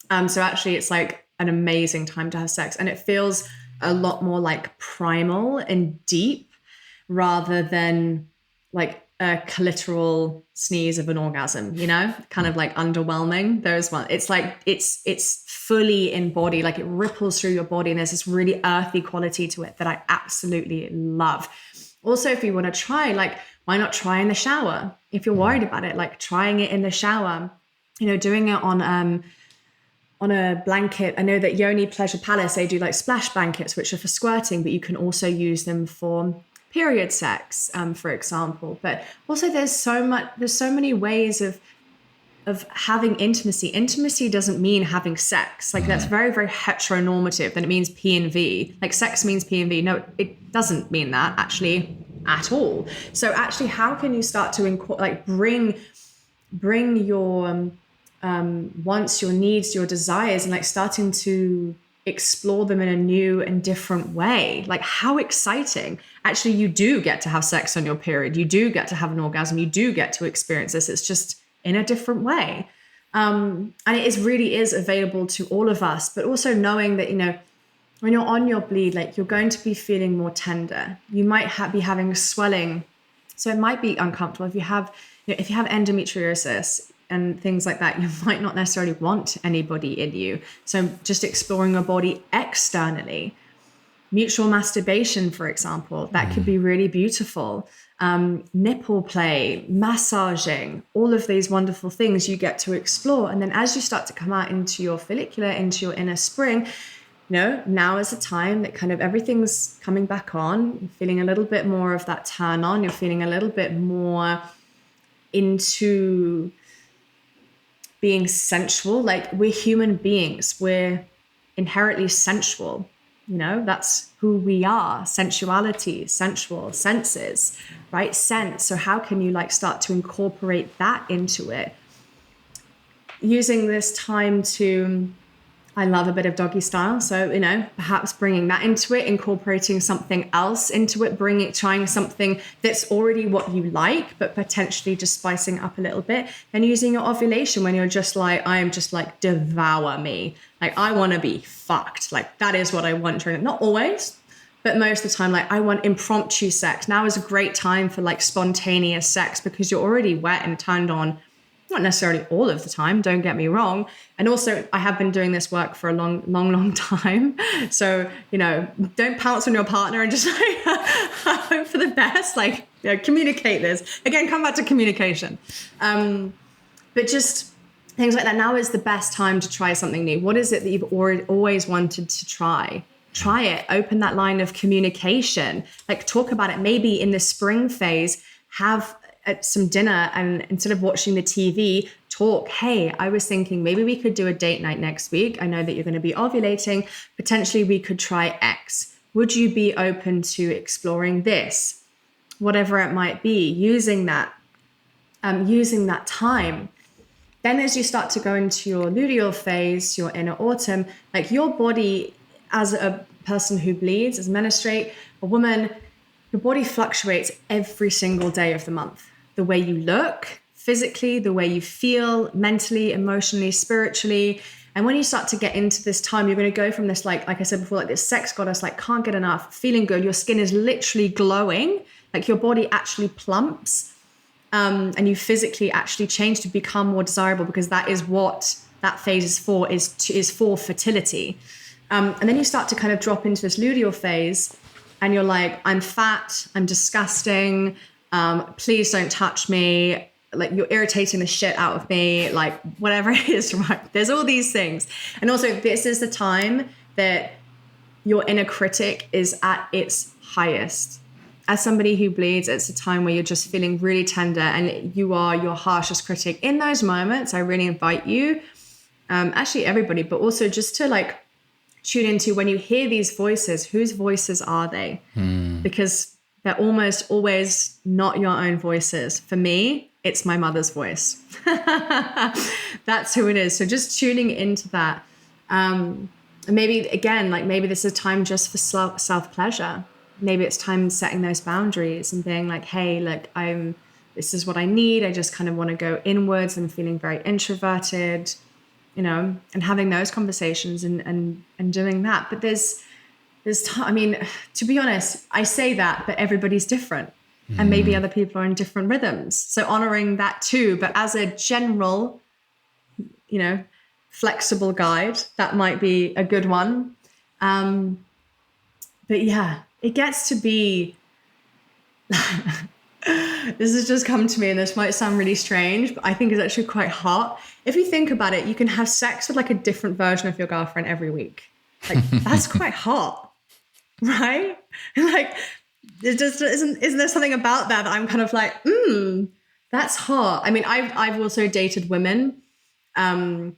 So actually it's like an amazing time to have sex. And it feels a lot more like primal and deep rather than like a clitoral sneeze of an orgasm, kind of like underwhelming. There's one, it's like, it's fully in body, like it ripples through your body. And there's this really earthy quality to it that I absolutely love. Also, if you want to try, like, why not try in the shower? If you're worried about it, like trying it in the shower, doing it on a blanket. I know that Yoni Pleasure Palace, they do like splash blankets, which are for squirting, but you can also use them for period sex, for example. But also there's so many ways of having intimacy. Intimacy doesn't mean having sex. Like that's very, very heteronormative. Then it means P and V. Like sex means P and V. No, it doesn't mean that actually at all. So actually, how can you start to bring your wants, your needs, your desires, and like starting to explore them in a new and different way? Like, how exciting. Actually, you do get to have sex on your period. You do get to have an orgasm. You do get to experience this. It's just in a different way. And it really is available to all of us, but also knowing that, when you're on your bleed, like you're going to be feeling more tender. You might be having swelling. So it might be uncomfortable. If you have endometriosis and things like that, you might not necessarily want anybody in you. So just exploring your body externally. Mutual masturbation, for example, that could be really beautiful. Nipple play, massaging, all of these wonderful things you get to explore. And then as you start to come out into your follicular, into your inner spring, now is the time that kind of everything's coming back on. You're feeling a little bit more of that turn on. You're feeling a little bit more into being sensual. Like, we're human beings. We're inherently sensual. That's who we are. Sensuality, sensual, senses, right? Sense. So how can you start to incorporate that into it? Using this time to, I love a bit of doggy style. So, perhaps bringing that into it, incorporating something else into it, trying something that's already what you like, but potentially just spicing it up a little bit. And using your ovulation when you're just I am just devour me. I want to be fucked. That is what I want during it. Not always, but most of the time, I want impromptu sex. Now is a great time for spontaneous sex because you're already wet and turned on. Not necessarily all of the time, don't get me wrong. And also, I have been doing this work for a long time. So, don't pounce on your partner and just hope for the best. Communicate this. Again, come back to communication. But just things like that. Now is the best time to try something new. What is it that you've always wanted to try? Try it. Open that line of communication. Talk about it. Maybe in the spring phase, have some dinner, and instead of watching the TV, talk. Hey, I was thinking maybe we could do a date night next week. I know that you're going to be ovulating. Potentially we could try X. Would you be open to exploring this? Whatever it might be, using that time. Then as you start to go into your luteal phase, your inner autumn, your body, as a person who bleeds, as menstruate, a woman, your body fluctuates every single day of the month. The way you look physically, the way you feel mentally, emotionally, spiritually. And when you start to get into this time, you're going to go from this, like I said before, this sex goddess, can't get enough, feeling good. Your skin is literally glowing, your body actually plumps. And you physically actually change to become more desirable, because that is what that phase is for, is for fertility. And then you start to kind of drop into this luteal phase, and you're I'm fat, I'm disgusting, please don't touch me, you're irritating the shit out of me, whatever it is, right? There's all these things. And also, this is the time that your inner critic is at its highest. As somebody who bleeds, it's a time where you're just feeling really tender, and you are your harshest critic. In those moments, I really invite you, actually everybody, but also just to tune into, when you hear these voices, whose voices are they? Because they're almost always not your own voices. For me, it's my mother's voice. That's who it is. So just tuning into that. And maybe, again, maybe this is a time just for self-pleasure. Maybe it's time setting those boundaries and being hey, this is what I need. I just kind of want to go inwards. I'm feeling very introverted, and having those conversations and doing that. But there's to be honest, I say that, but everybody's different. And maybe other people are in different rhythms. So honoring that too, but as a general, flexible guide, that might be a good one. But yeah, it gets to be, this has just come to me, and this might sound really strange, but I think it's actually quite hot. If you think about it, you can have sex with a different version of your girlfriend every week. That's quite hot, right? It just isn't there something about that I'm kind of that's hot. I mean, I've also dated women, and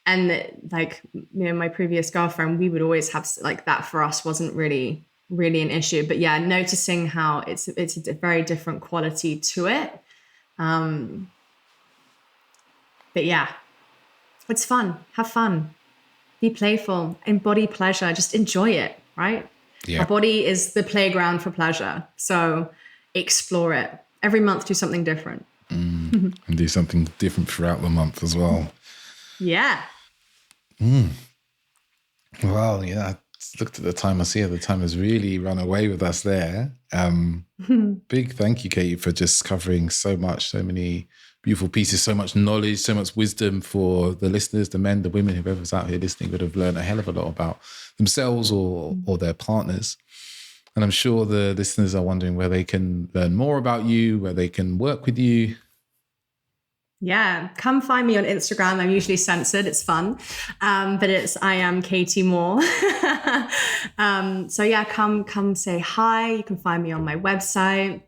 my previous girlfriend, we would always have that. For us wasn't really an issue. But yeah, noticing how it's a very different quality to it. But yeah, it's fun. Have fun. Be playful. Embody pleasure. Just enjoy it, right? Yeah. Our body is the playground for pleasure. So explore it. Every month, do something different. And do something different throughout the month as well. Yeah. Well, yeah, looked at the time. I see the time has really run away with us there. Big thank you, Katie, for just covering so much, so many beautiful pieces, so much knowledge, so much wisdom for the listeners, the men, the women, whoever's out here listening would have learned a hell of a lot about themselves or their partners. And I'm sure the listeners are wondering where they can learn more about you, where they can work with you. Yeah, come find me on Instagram. I'm usually censored. It's fun. But I am Katie Moore. So yeah, come say hi. You can find me on my website.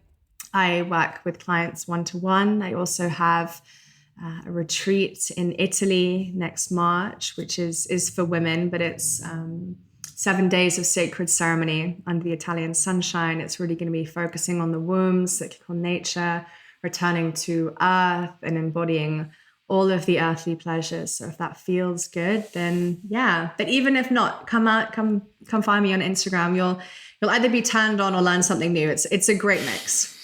I work with clients one-to-one. I also have a retreat in Italy next March, which is for women, but it's 7 days of sacred ceremony under the Italian sunshine. It's really going to be focusing on the womb, cyclical nature, returning to earth and embodying all of the earthly pleasures. So if that feels good, then yeah. But even if not, come find me on Instagram. You'll either be turned on or learn something new. It's a great mix.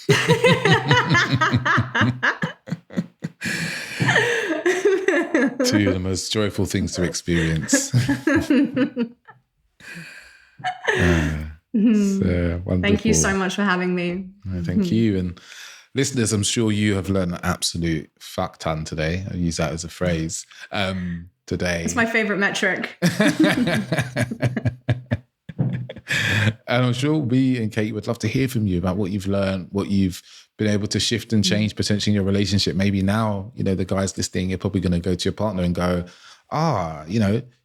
Two of the most joyful things to experience. Wonderful. Thank you so much for having me. Thank you. And listeners, I'm sure you have learned an absolute fuck ton today. I use that as a phrase today. It's my favorite metric. And I'm sure we and Kate would love to hear from you about what you've learned, what you've been able to shift and change potentially in your relationship. Maybe now, the guys listening, you're probably going to go to your partner and go,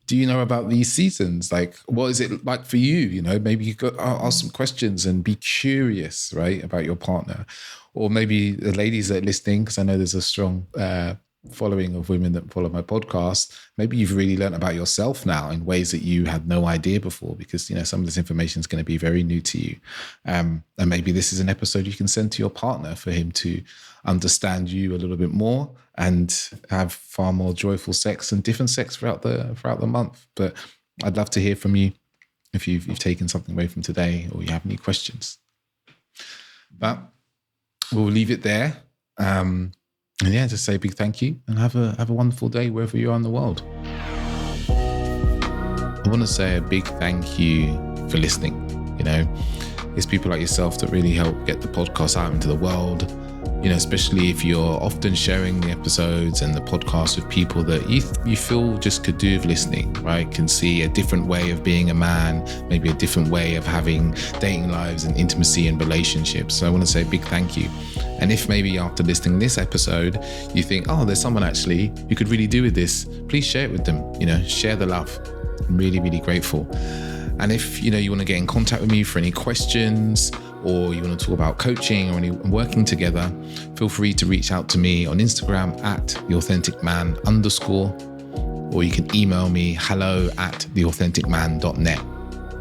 do you know about these seasons? Like, what is it like for you? Maybe you could ask some questions and be curious, right, about your partner. Or maybe the ladies that are listening, because I know there's a strong following of women that follow my podcast. Maybe you've really learned about yourself now in ways that you had no idea before, because, some of this information is going to be very new to you. And maybe this is an episode you can send to your partner for him to understand you a little bit more and have far more joyful sex and different sex throughout the month. But I'd love to hear from you if you've taken something away from today or you have any questions. But we'll leave it there. And yeah, just say a big thank you and have a wonderful day wherever you are in the world. I want to say a big thank you for listening. It's people like yourself that really help get the podcast out into the world. Especially if you're often sharing the episodes and the podcast with people that you feel just could do with listening, right? Can see a different way of being a man, maybe a different way of having dating lives and intimacy and relationships. So I want to say a big thank you. And if maybe after listening to this episode, you think, there's someone actually who could really do with this, please share it with them. Share the love. I'm really, really grateful. And if, you want to get in contact with me for any questions, or you want to talk about coaching or any working together, feel free to reach out to me on Instagram at @theauthenticman_, or you can email me hello@theauthenticman.net.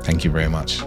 Thank you very much.